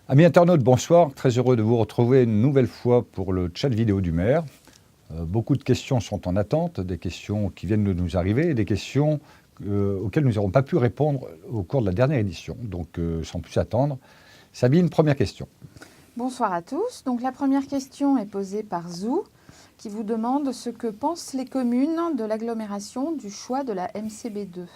Amis internautes, bonsoir. Très heureux de vous retrouver une nouvelle fois pour le chat vidéo du maire. Beaucoup de questions sont en attente, des questions qui viennent de nous arriver et des questions auxquelles nous n'avons pas pu répondre au cours de la dernière édition. Donc, sans plus attendre, Sabine, première question. Bonsoir à tous. Donc la première question est posée par Zou, qui vous demande ce que pensent les communes de l'agglomération du choix de la MCB2.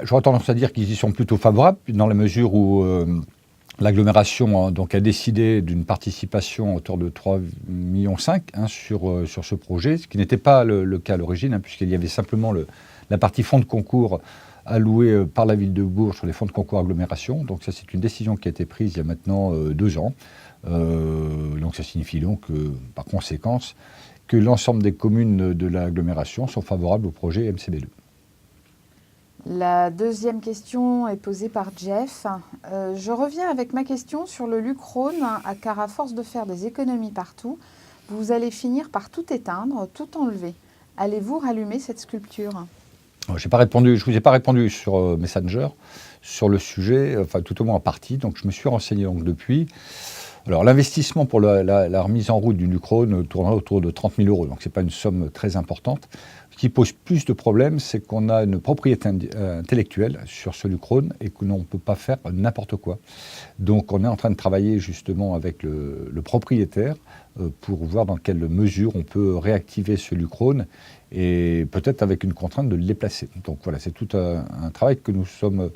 J'aurais tendance à dire qu'ils y sont plutôt favorables, dans la mesure où l'agglomération a décidé d'une participation à hauteur de 3,5 millions sur ce projet, ce qui n'était pas le cas à l'origine, puisqu'il y avait simplement la partie fonds de concours alloués par la ville de Bourges sur les fonds de concours agglomération. Donc ça, c'est une décision qui a été prise il y a maintenant 2 ans. Donc ça signifie donc, par conséquence, que l'ensemble des communes de l'agglomération sont favorables au projet MCB2. La deuxième question est posée par Jeff. Je reviens avec ma question sur le Lucrone, car à force de faire des économies partout, vous allez finir par tout éteindre, tout enlever. Allez-vous rallumer cette sculpture ? Je ne vous ai pas répondu sur Messenger, sur le sujet, enfin tout au moins en partie, donc je me suis renseigné donc, depuis. Alors l'investissement pour la remise en route du Lucrone tournera autour de 30 000 €, donc ce n'est pas une somme très importante. Ce qui pose plus de problèmes, c'est qu'on a une propriété intellectuelle sur ce Lucrone et que l'on ne peut pas faire n'importe quoi. Donc on est en train de travailler justement avec le propriétaire pour voir dans quelle mesure on peut réactiver ce Lucrone et peut-être avec une contrainte de le déplacer. Donc voilà, c'est tout un travail que nous sommes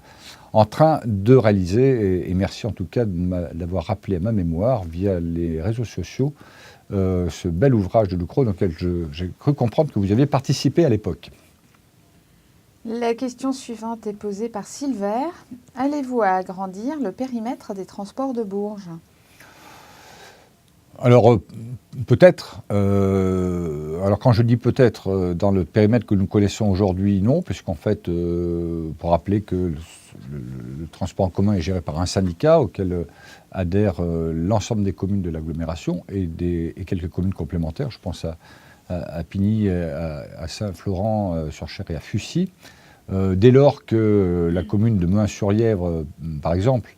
en train de réaliser et merci en tout cas d'avoir rappelé à ma mémoire via les réseaux sociaux ce bel ouvrage de Lucrone auquel j'ai cru comprendre que vous aviez participé à l'époque. La question suivante est posée par Silver. Allez-vous agrandir le périmètre des transports de Bourges ? Alors, peut-être. Alors, quand je dis peut-être, dans le périmètre que nous connaissons aujourd'hui, non, puisqu'en fait, pour rappeler que le transport en commun est géré par un syndicat auquel adhèrent l'ensemble des communes de l'agglomération et quelques communes complémentaires. Je pense à Pigny, à Saint-Florent-sur-Cher et à Fussy. Dès lors que la commune de Mehun-sur-Yèvre, par exemple,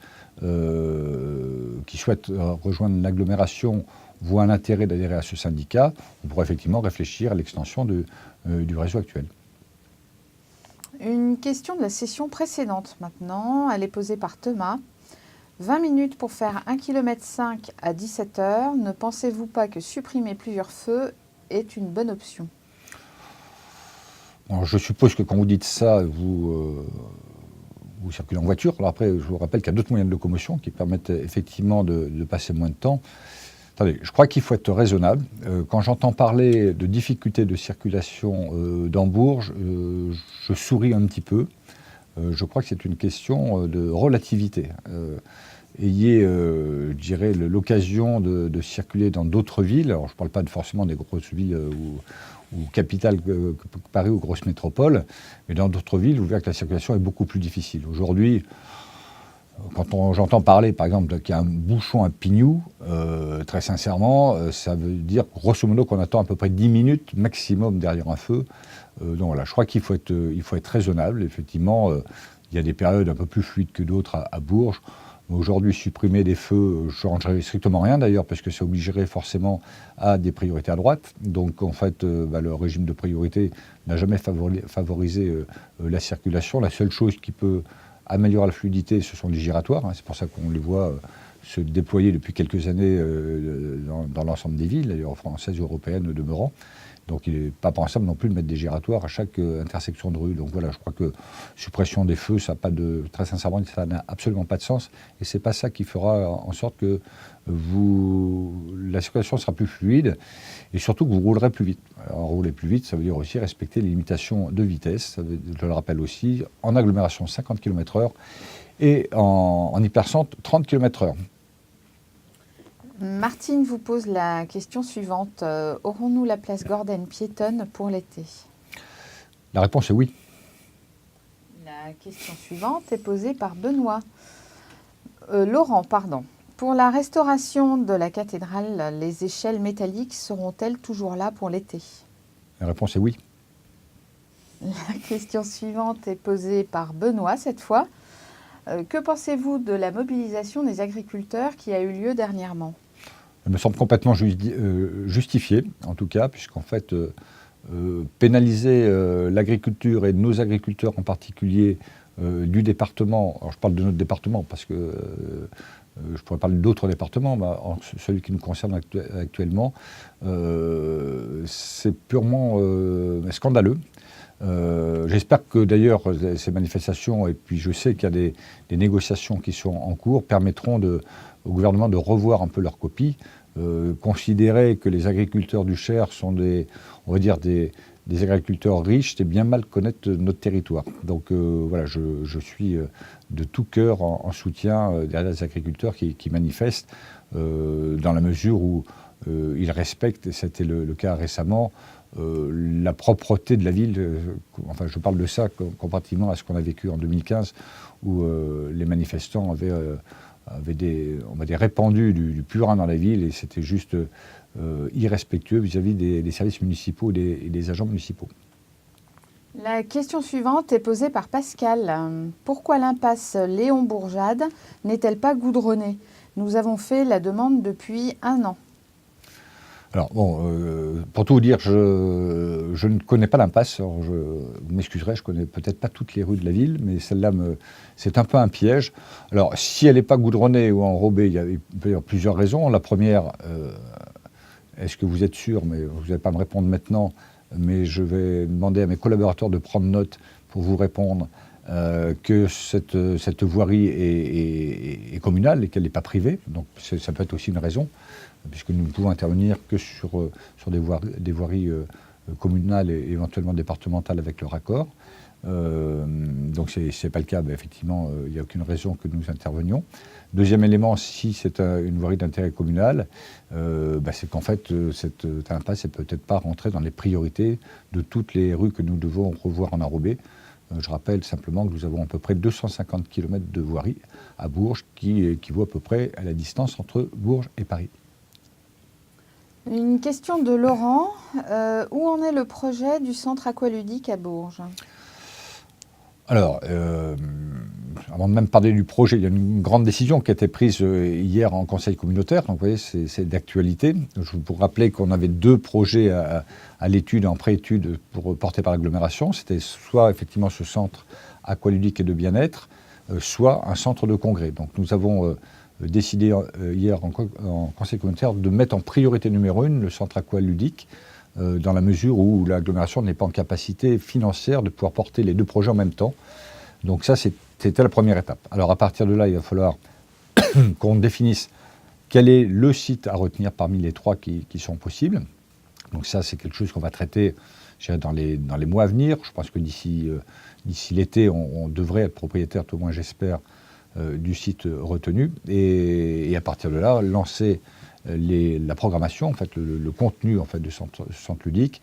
qui souhaite rejoindre l'agglomération voit un intérêt d'adhérer à ce syndicat, on pourrait effectivement réfléchir à l'extension du réseau actuel. Une question de la session précédente maintenant, elle est posée par Thomas. 20 minutes pour faire 1,5 km à 17 h. Ne pensez-vous pas que supprimer plusieurs feux est une bonne option ? Alors, je suppose que quand vous dites ça, vous circulez en voiture. Alors après, je vous rappelle qu'il y a d'autres moyens de locomotion qui permettent effectivement de passer moins de temps. Attendez, je crois qu'il faut être raisonnable. Quand j'entends parler de difficultés de circulation dans Bourges, je souris un petit peu. Je crois que c'est une question de relativité. Ayez, je dirais, l'occasion de circuler dans d'autres villes. Alors, je ne parle pas forcément des grosses villes ou capitales que Paris ou grosses métropoles, mais dans d'autres villes, vous verrez que la circulation est beaucoup plus difficile. Aujourd'hui, quand j'entends parler, par exemple, qu'il y a un bouchon à Pignou, très sincèrement, ça veut dire, grosso modo, qu'on attend à peu près 10 minutes maximum derrière un feu. Donc voilà, je crois qu'il faut être raisonnable. Effectivement, il y a des périodes un peu plus fluides que d'autres à Bourges. Aujourd'hui, supprimer des feux, je ne changerais strictement rien d'ailleurs, parce que ça obligerait forcément à des priorités à droite. Donc en fait, le régime de priorité n'a jamais favorisé la circulation. La seule chose qui peut améliorer la fluidité, ce sont les giratoires. C'est pour ça qu'on les voit se déployer depuis quelques années dans l'ensemble des villes, d'ailleurs françaises et européennes demeurant. Donc il n'est pas pensable non plus de mettre des giratoires à chaque intersection de rue. Donc voilà, je crois que suppression des feux, ça n'a pas très sincèrement, ça n'a absolument pas de sens. Et ce n'est pas ça qui fera en sorte que la circulation sera plus fluide et surtout que vous roulerez plus vite. Alors rouler plus vite, ça veut dire aussi respecter les limitations de vitesse. Je le rappelle aussi, en agglomération 50 km/h et en hypercentre 30 km/h. Martine vous pose la question suivante. Aurons-nous la place Gordon piétonne pour l'été ? La réponse est oui. La question suivante est posée par Laurent, pardon. Pour la restauration de la cathédrale, les échelles métalliques seront-elles toujours là pour l'été ? La réponse est oui. La question suivante est posée par Benoît cette fois. Que pensez-vous de la mobilisation des agriculteurs qui a eu lieu dernièrement ? Elle me semble complètement justifiée, en tout cas, puisqu'en fait, pénaliser l'agriculture et nos agriculteurs en particulier du département, alors je parle de notre département parce que je pourrais parler d'autres départements, mais celui qui nous concerne actuellement, c'est purement scandaleux. J'espère que d'ailleurs ces manifestations, et puis je sais qu'il y a des négociations qui sont en cours, permettront au gouvernement de revoir un peu leur copie, considérer que les agriculteurs du Cher sont on va dire des agriculteurs riches, c'est bien mal connaître notre territoire. Donc voilà, je suis de tout cœur en soutien derrière les agriculteurs qui manifestent dans la mesure où ils respectent, et c'était le cas récemment, la propreté de la ville. Enfin, je parle de ça comparativement à ce qu'on a vécu en 2015 où les manifestants avaient on va dire, répandu du purin dans la ville et c'était juste irrespectueux vis-à-vis des services municipaux et des agents municipaux. La question suivante est posée par Pascal. Pourquoi l'impasse Léon Bourjade n'est-elle pas goudronnée ? Nous avons fait la demande depuis 1 an. Alors, bon, pour tout vous dire, je ne connais pas l'impasse. Vous m'excuserez, je ne connais peut-être pas toutes les rues de la ville, mais celle-là, c'est un peu un piège. Alors, si elle n'est pas goudronnée ou enrobée, il peut y avoir plusieurs raisons. La première, est-ce que vous êtes sûr, mais vous n'allez pas me répondre maintenant, mais je vais demander à mes collaborateurs de prendre note pour vous répondre que cette voirie est communale et qu'elle n'est pas privée. Donc, ça peut être aussi une raison, puisque nous ne pouvons intervenir que sur des voiries communales et éventuellement départementales avec leur accord. Donc ce n'est pas le cas, mais effectivement, il n'y a aucune raison que nous intervenions. Deuxième élément, si c'est une voirie d'intérêt communal, c'est qu'en fait, cette impasse n'est peut-être pas rentrée dans les priorités de toutes les rues que nous devons revoir en enrobée. Je rappelle simplement que nous avons à peu près 250 km de voirie à Bourges, qui équivaut à peu près à la distance entre Bourges et Paris. Une question de Laurent. Où en est le projet du centre aqualudique à Bourges ? Alors, avant de même parler du projet, il y a une grande décision qui a été prise hier en conseil communautaire. Donc, vous voyez, c'est d'actualité. Je vous rappelais qu'on avait 2 projets à l'étude, en pré-étude, portés par l'agglomération. C'était soit effectivement ce centre aqualudique et de bien-être, soit un centre de congrès. Donc, nous avons décidé hier en conseil communautaire de mettre en priorité numéro 1 le centre aqualudique, dans la mesure où l'agglomération n'est pas en capacité financière de pouvoir porter les 2 projets en même temps. Donc ça, c'était la première étape. Alors à partir de là, il va falloir qu'on définisse quel est le site à retenir parmi les 3 qui sont possibles. Donc ça, c'est quelque chose qu'on va traiter, je dirais, dans les mois à venir. Je pense que d'ici l'été, on devrait être propriétaire, tout au moins j'espère, du site retenu. Et à partir de là, lancer la programmation, en fait, le contenu en fait, du centre ludique.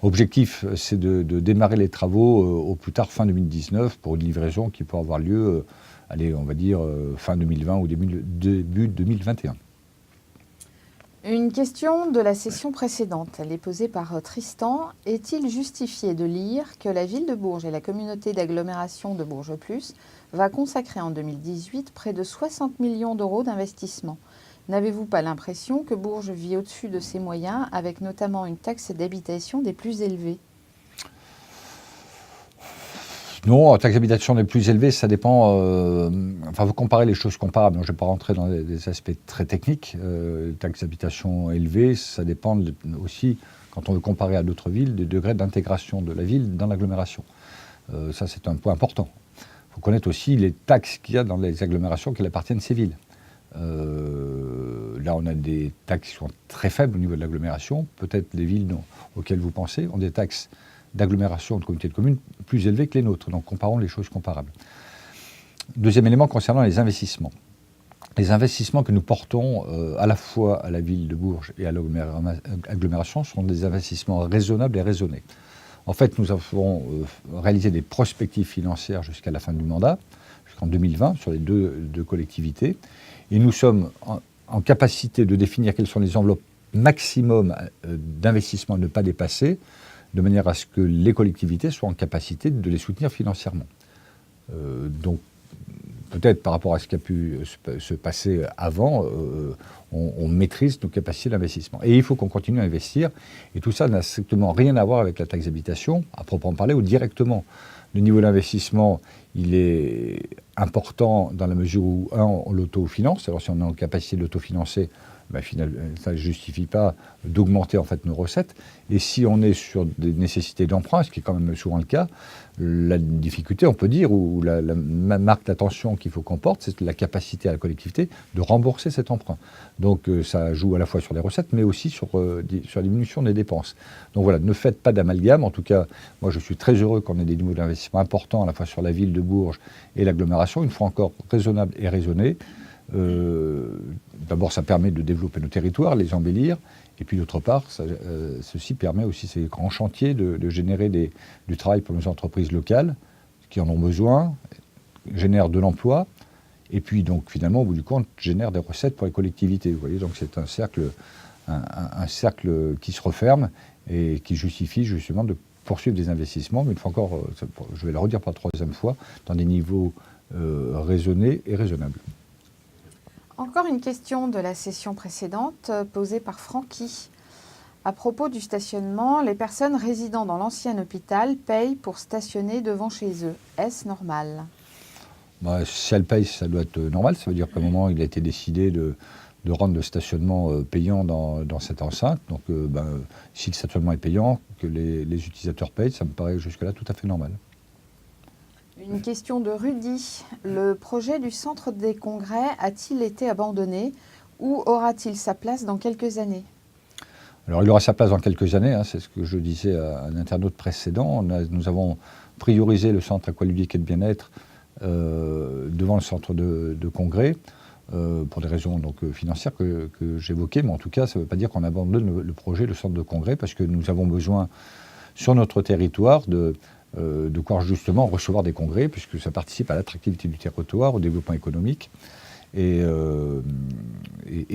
Objectif, c'est de démarrer les travaux au plus tard fin 2019 pour une livraison qui pourra avoir lieu, on va dire, fin 2020 ou début 2021. Une question de la session précédente. Elle est posée par Tristan. Est-il justifié de lire que la ville de Bourges et la communauté d'agglomération de Bourges Plus va consacrer en 2018 près de 60 millions d'euros d'investissement ? N'avez-vous pas l'impression que Bourges vit au-dessus de ses moyens, avec notamment une taxe d'habitation des plus élevées ? Non, la taxe d'habitation des plus élevées, ça dépend. Vous comparez les choses comparables. Donc je ne vais pas rentrer dans des aspects très techniques. Taxe d'habitation élevée, ça dépend aussi, quand on veut comparer à d'autres villes, des degrés d'intégration de la ville dans l'agglomération. Ça, c'est un point important. Il faut connaître aussi les taxes qu'il y a dans les agglomérations qui appartiennent à ces villes. Là, on a des taxes qui sont très faibles au niveau de l'agglomération. Peut-être les villes auxquelles vous pensez ont des taxes d'agglomération, de communauté de communes plus élevées que les nôtres. Donc, comparons les choses comparables. Deuxième élément concernant les investissements. Les investissements que nous portons à la fois à la ville de Bourges et à l'agglomération sont des investissements raisonnables et raisonnés. En fait, nous avons réalisé des prospectives financières jusqu'à la fin du mandat, jusqu'en 2020, sur les deux collectivités. Et nous sommes en capacité de définir quelles sont les enveloppes maximum d'investissement à ne pas dépasser, de manière à ce que les collectivités soient en capacité de les soutenir financièrement. Donc, peut-être par rapport à ce qui a pu se passer avant, on maîtrise nos capacités d'investissement. Et il faut qu'on continue à investir. Et tout ça n'a strictement rien à voir avec la taxe d'habitation, à proprement parler, ou directement. Le niveau d'investissement, il est important dans la mesure où, on l'autofinance. Alors si on est en capacité de l'autofinancer, finalement, ça ne justifie pas d'augmenter en fait nos recettes. Et si on est sur des nécessités d'emprunt, ce qui est quand même souvent le cas, la difficulté, on peut dire, ou la marque d'attention qu'il faut qu'on porte, c'est la capacité à la collectivité de rembourser cet emprunt. Donc ça joue à la fois sur les recettes, mais aussi sur la diminution des dépenses. Donc voilà, ne faites pas d'amalgame. En tout cas, moi je suis très heureux qu'on ait des niveaux d'investissement importants à la fois sur la ville de Bourges et l'agglomération, une fois encore raisonnables et raisonnés. D'abord, ça permet de développer nos territoires, les embellir, et puis d'autre part, ceci permet aussi, ces grands chantiers, de générer du travail pour nos entreprises locales, qui en ont besoin, génèrent de l'emploi, et puis donc finalement, au bout du compte, génèrent des recettes pour les collectivités. Vous voyez, donc c'est un cercle qui se referme et qui justifie justement de poursuivre des investissements, mais une fois encore, je vais le redire pour la troisième fois, dans des niveaux raisonnés et raisonnables. Encore une question de la session précédente posée par Francky. À propos du stationnement, les personnes résidant dans l'ancien hôpital payent pour stationner devant chez eux. Est-ce normal ? Si elles payent, ça doit être normal. Ça veut dire qu'à un moment, il a été décidé de rendre le stationnement payant dans cette enceinte. Donc, si le stationnement est payant, que les utilisateurs payent, ça me paraît jusque-là tout à fait normal. Une question de Rudy. Le projet du centre des congrès a-t-il été abandonné ou aura-t-il sa place dans quelques années ? Alors, il aura sa place dans quelques années, c'est ce que je disais à un internaute précédent. Nous avons priorisé le centre aqualudique et de bien-être devant le centre de congrès, pour des raisons financières que j'évoquais, mais en tout cas, ça ne veut pas dire qu'on abandonne le projet, le centre de congrès, parce que nous avons besoin, sur notre territoire, de pouvoir justement recevoir des congrès, puisque ça participe à l'attractivité du territoire, au développement économique. Et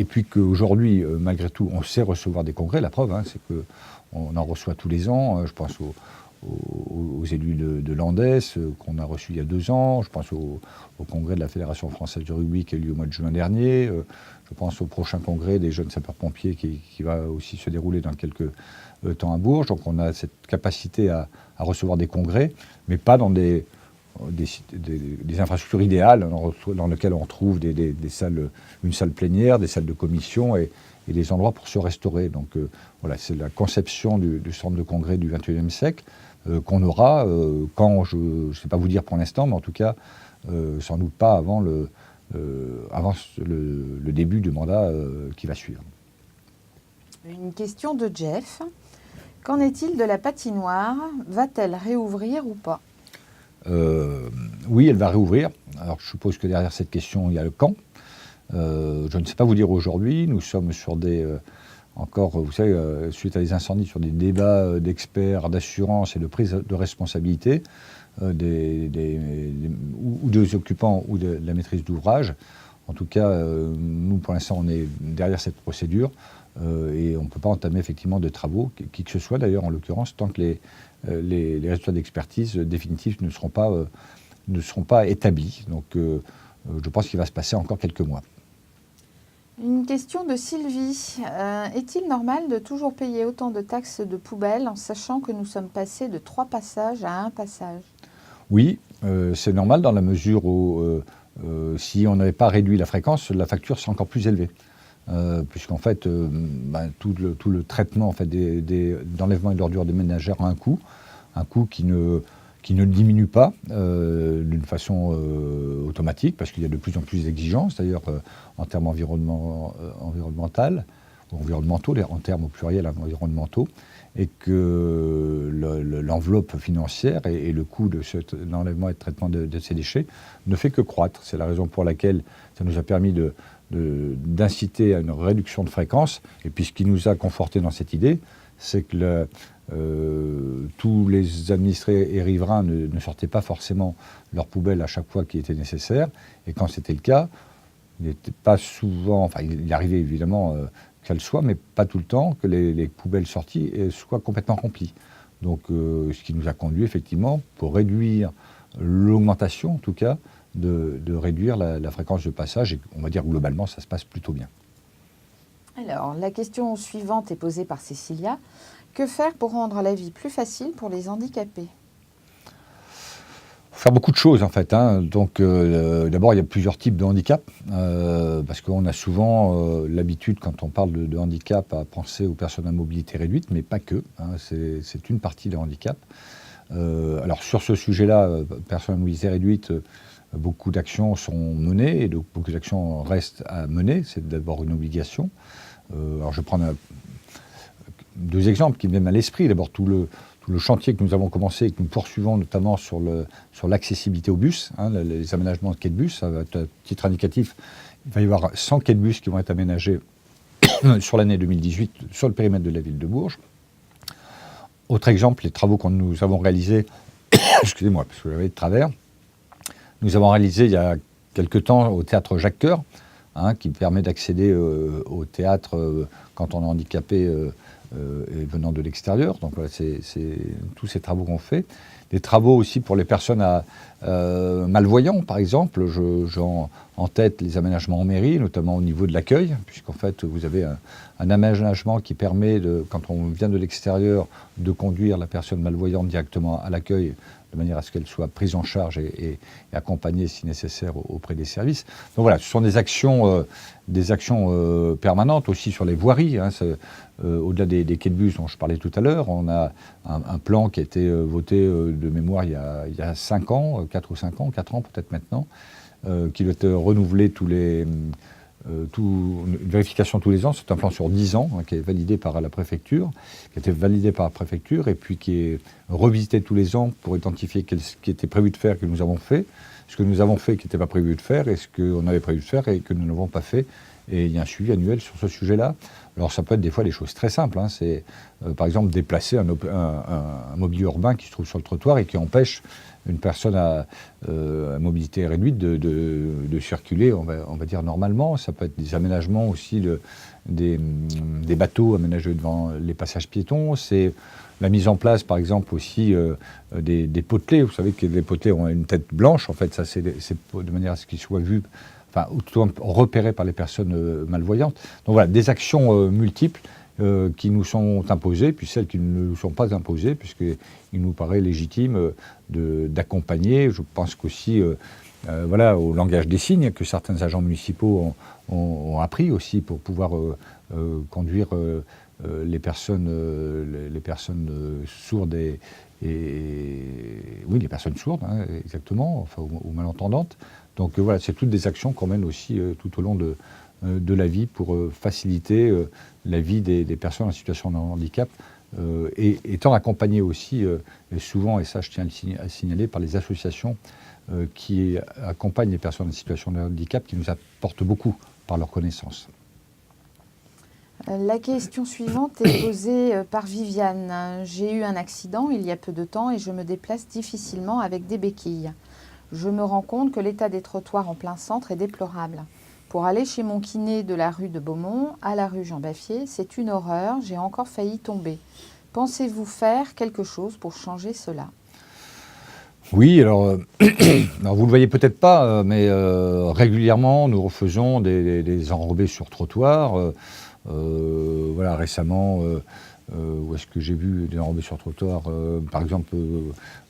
puis qu'aujourd'hui, malgré tout, on sait recevoir des congrès. La preuve, c'est qu'on en reçoit tous les ans. Je pense aux élus de l'Andes qu'on a reçus il y a 2 ans. Je pense au congrès de la Fédération française de rugby qui a eu lieu au mois de juin dernier. Je pense au prochain congrès des jeunes sapeurs-pompiers qui va aussi se dérouler dans quelques temps à Bourges. Donc on a cette capacité à recevoir des congrès, mais pas dans des infrastructures idéales dans lesquelles on trouve une salle plénière, des salles de commission et des endroits pour se restaurer. Donc voilà, c'est la conception du centre de congrès du XXIe siècle qu'on aura quand, je ne sais pas vous dire pour l'instant, mais en tout cas, sans doute pas avant le début du mandat qui va suivre. Une question de Jeff. Qu'en est-il de la patinoire ? Va-t-elle réouvrir ou pas ? Oui, elle va réouvrir. Alors, je suppose que derrière cette question, il y a le quand. Je ne sais pas vous dire aujourd'hui. Nous sommes sur encore, vous savez, suite à des incendies, sur des débats d'experts, d'assurance et de prise de responsabilité ou des occupants ou de la maîtrise d'ouvrage. En tout cas, nous, pour l'instant, on est derrière cette procédure et on ne peut pas entamer effectivement de travaux, qui que ce soit d'ailleurs, en l'occurrence, tant que les résultats d'expertise définitifs ne seront pas établis. Donc, je pense qu'il va se passer encore quelques mois. Une question de Sylvie. Est-il normal de toujours payer autant de taxes de poubelle en sachant que nous sommes passés de 3 passages à 1 passage ? Oui, c'est normal dans la mesure où si on n'avait pas réduit la fréquence, la facture serait encore plus élevée. Puisqu'en fait, tout le traitement en fait, d'enlèvement et d'ordures des ménagères a un coût qui ne diminue pas d'une façon automatique, parce qu'il y a de plus en plus d'exigences, d'ailleurs, en termes environnementaux, en termes au pluriel environnementaux, et que l'enveloppe financière et le coût de l'enlèvement et de traitement de ces déchets ne fait que croître. C'est la raison pour laquelle ça nous a permis d'inciter à une réduction de fréquence. Et puis ce qui nous a conforté dans cette idée, c'est que tous les administrés et riverains ne sortaient pas forcément leurs poubelles à chaque fois qui était nécessaire. Et quand c'était le cas, il n'était pas souvent, enfin il arrivait évidemment qu'elles soient, mais pas tout le temps, que les poubelles sorties soient complètement remplies. Donc ce qui nous a conduit effectivement, pour réduire l'augmentation en tout cas, de réduire la fréquence de passage. Et on va dire globalement, ça se passe plutôt bien. Alors, la question suivante est posée par Cécilia. Que faire pour rendre la vie plus facile pour les handicapés ? Faire beaucoup de choses en fait. Donc d'abord, il y a plusieurs types de handicap, parce qu'on a souvent l'habitude, quand on parle de handicap, à penser aux personnes à mobilité réduite, mais pas que. C'est une partie des handicaps. Alors sur ce sujet-là, personnes à mobilité réduite, beaucoup d'actions sont menées, et donc beaucoup d'actions restent à mener. C'est d'abord une obligation. Alors je vais prendre deux exemples qui me viennent à l'esprit. D'abord tout le chantier que nous avons commencé et que nous poursuivons notamment sur l'accessibilité au bus, les aménagements de quais de bus. À titre indicatif, il va y avoir 100 quais de bus qui vont être aménagés sur l'année 2018 sur le périmètre de la ville de Bourges. Autre exemple, les travaux que nous avons réalisés, excusez-moi parce que j'avais de travers, nous avons réalisé il y a quelque temps au théâtre Jacques Coeur, qui permet d'accéder au théâtre quand on est handicapé et venant de l'extérieur. Donc voilà, c'est tous ces travaux qu'on fait. Des travaux aussi pour les personnes malvoyantes, par exemple. J'ai en tête les aménagements en mairie, notamment au niveau de l'accueil, puisqu'en fait, vous avez un aménagement qui permet, quand on vient de l'extérieur, de conduire la personne malvoyante directement à l'accueil, de manière à ce qu'elle soit prise en charge et accompagnée, si nécessaire, auprès des services. Donc voilà, ce sont des actions permanentes aussi sur les voiries. Au-delà des quais de bus dont je parlais tout à l'heure, on a un plan qui a été voté de mémoire il y a 5 ans, 4 ou 5 ans, 4 ans peut-être maintenant, qui doit être renouvelé une vérification tous les ans. C'est un plan sur 10 ans qui est validé par la préfecture, et puis qui est revisité tous les ans pour identifier ce qui était prévu de faire, que nous avons fait, ce que nous avons fait qui n'était pas prévu de faire, et ce qu'on avait prévu de faire et que nous n'avons pas fait. Et il y a un suivi annuel sur ce sujet-là. Alors ça peut être des fois des choses très simples. C'est par exemple déplacer un mobilier urbain qui se trouve sur le trottoir et qui empêche une personne à mobilité réduite de circuler, on va dire normalement. Ça peut être des aménagements aussi, des bateaux aménagés devant les passages piétons. C'est la mise en place, par exemple, aussi des potelets. Vous savez que les potelets ont une tête blanche. En fait, ça, c'est de manière à ce qu'ils soient vus, repérés par les personnes malvoyantes. Donc voilà, des actions multiples qui nous sont imposées, puis celles qui ne nous sont pas imposées, puisqu'il nous paraît légitime d'accompagner. Je pense qu'aussi au langage des signes, que certains agents municipaux ont appris aussi pour pouvoir conduire les personnes sourdes oui, les personnes sourdes, exactement, ou malentendantes. Donc voilà, c'est toutes des actions qu'on mène aussi tout au long de la vie pour faciliter la vie des personnes en situation de handicap, et étant accompagnées aussi, souvent, et ça je tiens à le signaler, par les associations qui accompagnent les personnes en situation de handicap, qui nous apportent beaucoup par leur connaissance. La question suivante est posée par Viviane. J'ai eu un accident il y a peu de temps et je me déplace difficilement avec des béquilles. Je me rends compte que l'état des trottoirs en plein centre est déplorable. Pour aller chez mon kiné de la rue de Beaumont à la rue Jean Baffier, c'est une horreur, j'ai encore failli tomber. Pensez-vous faire quelque chose pour changer cela ? Oui, alors vous ne le voyez peut-être pas, mais régulièrement nous refaisons des enrobés sur trottoir. Récemment, où est-ce que j'ai vu des enrobés sur trottoir, par exemple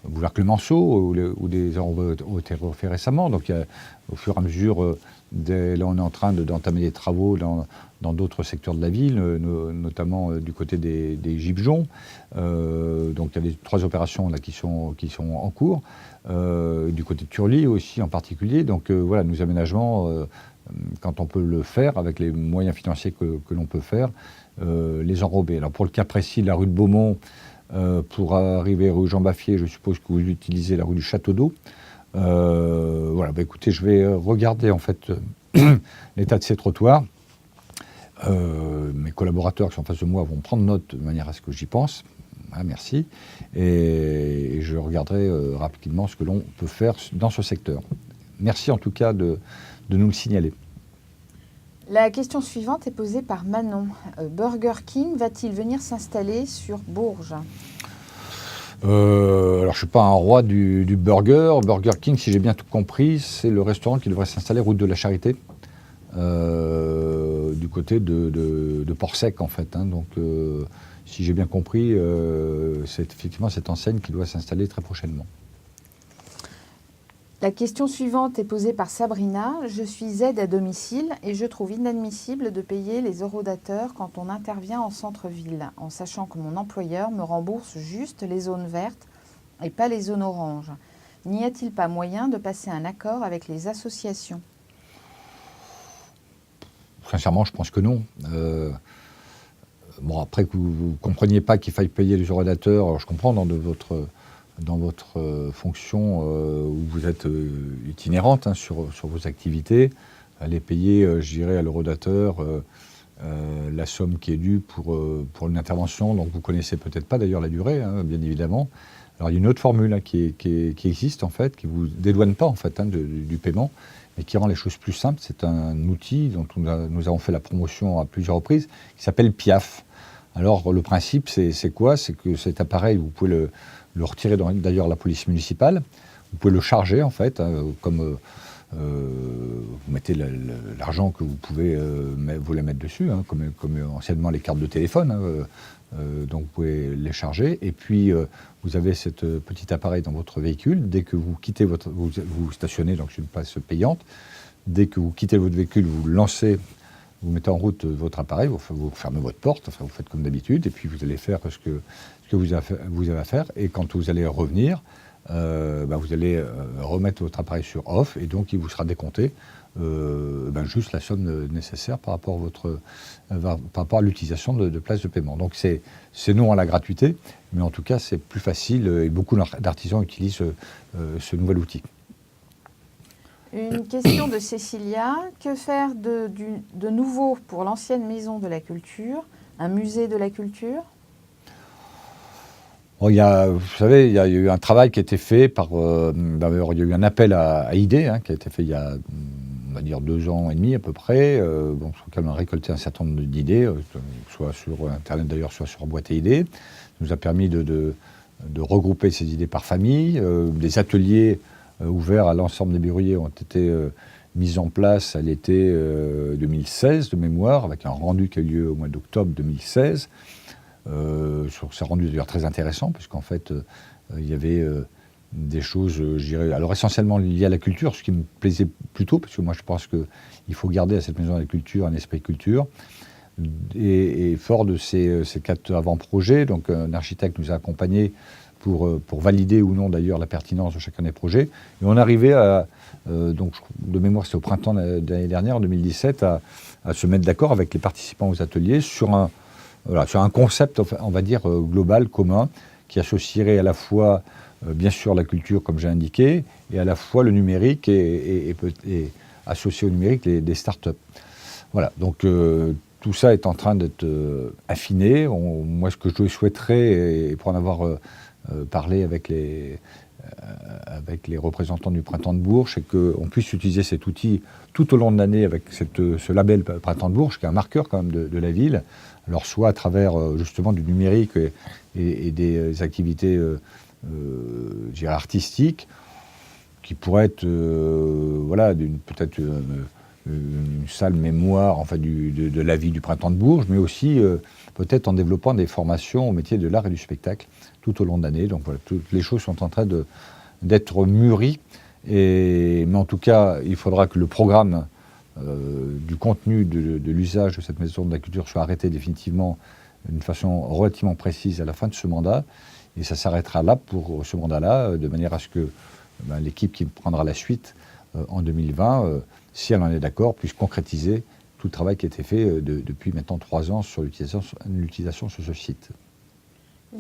boulevard Clemenceau, où des enrobés ont été refaits récemment. Donc au fur et à mesure, là on est en train d'entamer des travaux dans d'autres secteurs de la ville, notamment du côté des Gibejons. Donc il y a 3 opérations là qui sont en cours, du côté de Turly aussi en particulier. Donc nos aménagements, quand on peut le faire avec les moyens financiers que l'on peut faire, les enrober. Alors pour le cas précis de la rue de Beaumont, pour arriver rue Jean Baffier, je suppose que vous utilisez la rue du Château d'Eau. Écoutez, je vais regarder en fait l'état de ces trottoirs. Mes collaborateurs qui sont en face de moi vont prendre note de manière à ce que j'y pense. Merci. Et je regarderai rapidement ce que l'on peut faire dans ce secteur. Merci en tout cas de nous le signaler. La question suivante est posée par Manon. Burger King va-t-il venir s'installer sur Bourges ? Alors, je ne suis pas un roi du burger. Burger King, si j'ai bien tout compris, c'est le restaurant qui devrait s'installer route de la Charité, du côté de Port-Sec, en fait. Hein. Donc, si j'ai bien compris, c'est effectivement cette enseigne qui doit s'installer très prochainement. La question suivante est posée par Sabrina. Je suis aide à domicile et je trouve inadmissible de payer les horodateurs quand on intervient en centre-ville, en sachant que mon employeur me rembourse juste les zones vertes et pas les zones oranges. N'y a-t-il pas moyen de passer un accord avec les associations ? Sincèrement, je pense que non. Bon, après que vous ne compreniez pas qu'il faille payer les horodateurs, je comprends dans votre fonction où vous êtes itinérante hein, sur vos activités, aller payer, je dirais, à l'horodateur la somme qui est due pour une intervention dont vous ne connaissez peut-être pas d'ailleurs la durée, hein, bien évidemment. Alors il y a une autre formule hein, qui existe en fait, qui ne vous dédouane pas en fait hein, du paiement, mais qui rend les choses plus simples. C'est un outil dont nous avons fait la promotion à plusieurs reprises, qui s'appelle PIAF. Alors le principe c'est quoi ? C'est que cet appareil, vous pouvez le retirer d'ailleurs à la police municipale. Vous pouvez le charger en fait, hein, comme vous mettez l'argent que vous pouvez voulez mettre dessus, hein, comme anciennement les cartes de téléphone. Hein, donc vous pouvez les charger. Et puis vous avez ce petit appareil dans votre véhicule. Dès que vous quittez vous stationnez donc sur une place payante. Dès que vous quittez votre véhicule, vous lancez. Vous mettez en route votre appareil, vous fermez votre porte, enfin vous faites comme d'habitude, et puis vous allez faire ce que vous avez à faire. Et quand vous allez revenir, vous allez remettre votre appareil sur off, et donc il vous sera décompté juste la somme nécessaire par rapport à l'utilisation de places de paiement. Donc c'est non à la gratuité, mais en tout cas c'est plus facile, et beaucoup d'artisans utilisent ce nouvel outil. Une question de Cécilia. Que faire de nouveau pour l'ancienne maison de la culture, un musée de la culture ? Bon, vous savez, il y a eu un travail qui a été fait d'ailleurs, il y a eu un appel à idées hein, qui a été fait il y a, on va dire, 2 ans et demi à peu près, sur lequel on a récolté un certain nombre d'idées, soit sur Internet d'ailleurs, soit sur Boîte à idées. Ça nous a permis de regrouper ces idées par famille, des ateliers ouverts à l'ensemble des bureaux ont été mis en place à l'été 2016 de mémoire, avec un rendu qui a eu lieu au mois d'octobre 2016. C'est rendu d'ailleurs très intéressant, puisqu'en fait, il y avait des choses, je dirais, alors essentiellement liées à la culture, ce qui me plaisait plutôt, parce que moi je pense qu'il faut garder à cette maison de la culture un esprit culture. Et fort de ces 4 avant-projets, donc un architecte nous a accompagnés pour valider ou non d'ailleurs la pertinence de chacun des projets. Et on arrivait donc de mémoire c'est au printemps de l'année dernière, en 2017, à se mettre d'accord avec les participants aux ateliers sur un concept, on va dire, global, commun, qui associerait à la fois, bien sûr, la culture, comme j'ai indiqué, et à la fois le numérique et associé au numérique des startups. Voilà, donc tout ça est en train d'être affiné. Moi, ce que je souhaiterais, et pour en avoir parlé avec les représentants du Printemps de Bourges, c'est qu'on puisse utiliser cet outil tout au long de l'année avec ce label Printemps de Bourges, qui est un marqueur quand même de la ville. Alors soit à travers justement du numérique et des activités artistiques, qui pourraient être peut-être une salle mémoire de la vie du Printemps de Bourges, mais aussi peut-être en développant des formations au métier de l'art et du spectacle tout au long de l'année. Donc voilà, toutes les choses sont en train d'être mûries. Mais en tout cas, il faudra que le programme du contenu de l'usage de cette maison de la culture soit arrêté définitivement d'une façon relativement précise à la fin de ce mandat. Et ça s'arrêtera là pour ce mandat-là, de manière à ce que l'équipe qui prendra la suite en 2020, si elle en est d'accord, puisse concrétiser tout le travail qui a été fait depuis maintenant 3 ans sur l'utilisation sur ce site.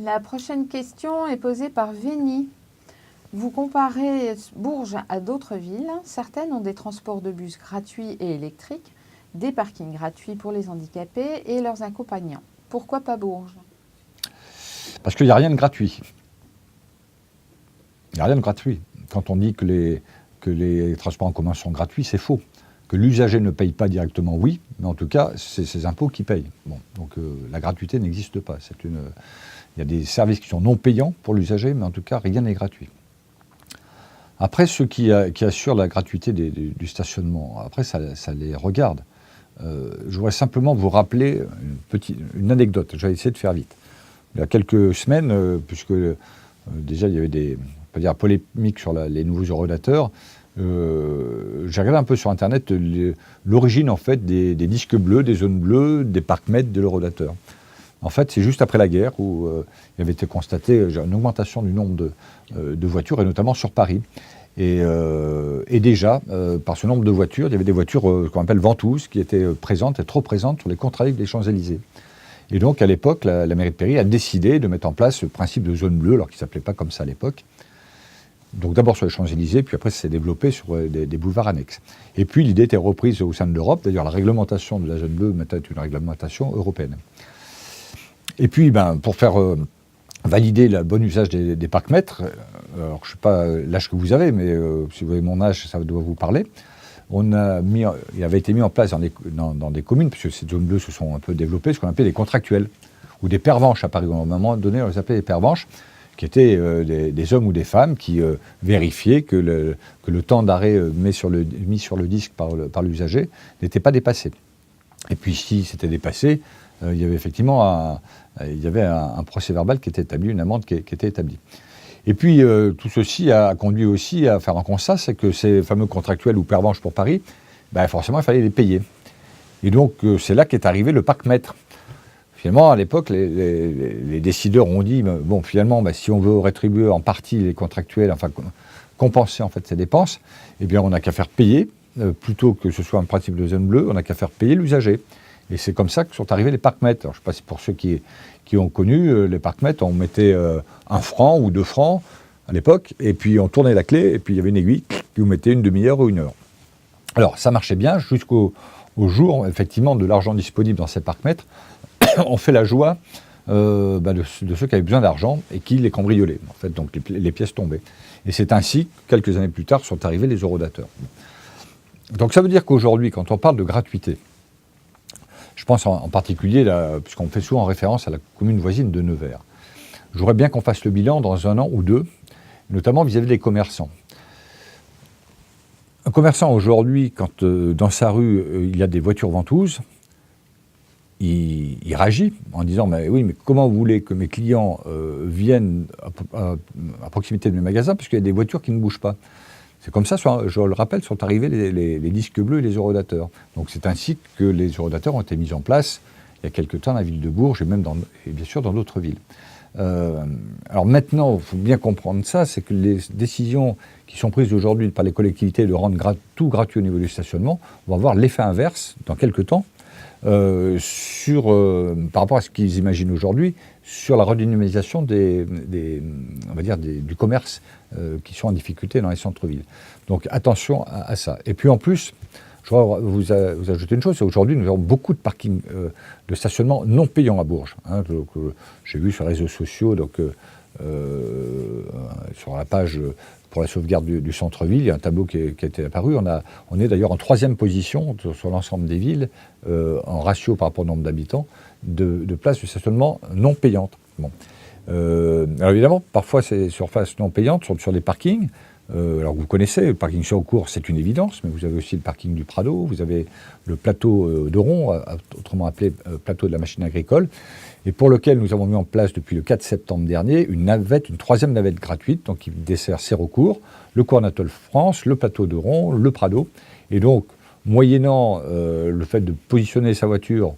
La prochaine question est posée par Véni. Vous comparez Bourges à d'autres villes. Certaines ont des transports de bus gratuits et électriques, des parkings gratuits pour les handicapés et leurs accompagnants. Pourquoi pas Bourges ? Parce qu'il n'y a rien de gratuit. Il n'y a rien de gratuit. Quand on dit que les transports en commun sont gratuits, c'est faux. Que l'usager ne paye pas directement, oui, mais en tout cas, c'est ses impôts qui payent. Bon, donc la gratuité n'existe pas. Il y a des services qui sont non payants pour l'usager, mais en tout cas, rien n'est gratuit. Après, ceux qui assurent la gratuité du stationnement, après, ça les regarde. Je voudrais simplement vous rappeler une anecdote. J'ai essayé de faire vite. Il y a quelques semaines, puisque déjà il y avait des polémiques sur les nouveaux eurodateurs, j'ai regardé un peu sur Internet l'origine en fait des disques bleus, des zones bleues, des parcs-mètres de l'eurodateur. En fait, c'est juste après la guerre où il avait été constaté une augmentation du nombre de voitures, et notamment sur Paris. Et déjà, par ce nombre de voitures, il y avait des voitures qu'on appelle ventouses, qui étaient présentes, et trop présentes sur les contre-allées des Champs-Élysées. Et donc, à l'époque, la mairie de Paris a décidé de mettre en place le principe de zone bleue, alors qu'il ne s'appelait pas comme ça à l'époque. Donc d'abord sur les Champs-Élysées, puis après ça s'est développé sur des boulevards annexes. Et puis l'idée était reprise au sein de l'Europe, d'ailleurs la réglementation de la zone bleue maintenant est une réglementation européenne. Et puis pour faire valider le bon usage des parcs-mètres, alors je ne sais pas l'âge que vous avez, mais si vous avez mon âge, ça doit vous parler, il avait été mis en place dans des communes, puisque ces zones bleues se sont un peu développées, ce qu'on appelait des contractuels, ou des pervenches à Paris. À un moment donné, on les appelait des pervenches, qui étaient des hommes ou des femmes qui vérifiaient que le temps d'arrêt mis sur le disque par l'usager n'était pas dépassé. Et puis si c'était dépassé, il y avait effectivement un procès verbal qui était établi, une amende qui était établie. Et puis tout ceci a conduit aussi à faire un constat, c'est que ces fameux contractuels ou pervenches pour Paris, forcément il fallait les payer. Et donc c'est là qu'est arrivé le parc-mètre. Finalement, à l'époque, les décideurs ont dit, bon, finalement, si on veut rétribuer en partie les contractuels, enfin compenser en fait ces dépenses, eh bien, on n'a qu'à faire payer, plutôt que ce soit un principe de zone bleue, on n'a qu'à faire payer l'usager. Et c'est comme ça que sont arrivés les parcs-mètres. Alors, je ne sais pas si pour ceux qui ont connu les parcs-mètres, on mettait 1 franc ou 2 francs à l'époque, et puis on tournait la clé, et puis il y avait une aiguille, puis vous mettez une demi-heure ou 1 heure. Alors, ça marchait bien jusqu'au jour, effectivement, de l'argent disponible dans ces parcs-mètres. On fait la joie de ceux qui avaient besoin d'argent et qui les cambriolaient. En fait, donc les pièces tombaient. Et c'est ainsi que, quelques années plus tard, sont arrivés les eurodateurs. Donc ça veut dire qu'aujourd'hui, quand on parle de gratuité, je pense en particulier, puisqu'on fait souvent référence à la commune voisine de Nevers, je voudrais bien qu'on fasse le bilan dans 1 an ou 2, notamment vis-à-vis des commerçants. Un commerçant aujourd'hui, quand dans sa rue, il y a des voitures ventouses, il réagit en disant mais comment vous voulez que mes clients viennent à proximité de mes magasins parce qu'il y a des voitures qui ne bougent pas. C'est comme ça, je le rappelle, sont arrivés les disques bleus et les eurodateurs. Donc c'est ainsi que les eurodateurs ont été mis en place il y a quelque temps dans la ville de Bourges et bien sûr dans d'autres villes. Alors maintenant, il faut bien comprendre ça, c'est que les décisions qui sont prises aujourd'hui par les collectivités de rendre tout gratuit au niveau du stationnement vont avoir l'effet inverse dans quelques temps. Par rapport à ce qu'ils imaginent aujourd'hui, sur la redynamisation du commerce qui sont en difficulté dans les centres-villes. Donc attention à ça. Et puis en plus, je voudrais vous ajouter une chose, c'est qu'aujourd'hui nous avons beaucoup de parkings de stationnement non payants à Bourges. J'ai vu sur les réseaux sociaux, sur la page pour la sauvegarde du centre-ville, il y a un tableau qui a été apparu. On est d'ailleurs en 3e position sur l'ensemble des villes, en ratio par rapport au nombre d'habitants, de places de stationnement non payantes. Bon. Alors évidemment, parfois ces surfaces non payantes sont sur des parkings. Alors vous connaissez, le parking sur cours, c'est une évidence, mais vous avez aussi le parking du Prado, vous avez le plateau de Ron, autrement appelé plateau de la machine agricole, et pour lequel nous avons mis en place depuis le 4 septembre dernier une 3e navette gratuite, donc qui dessert Sérocourt, le cours Anatole France, le plateau de Ron, le Prado. Et donc, moyennant le fait de positionner sa voiture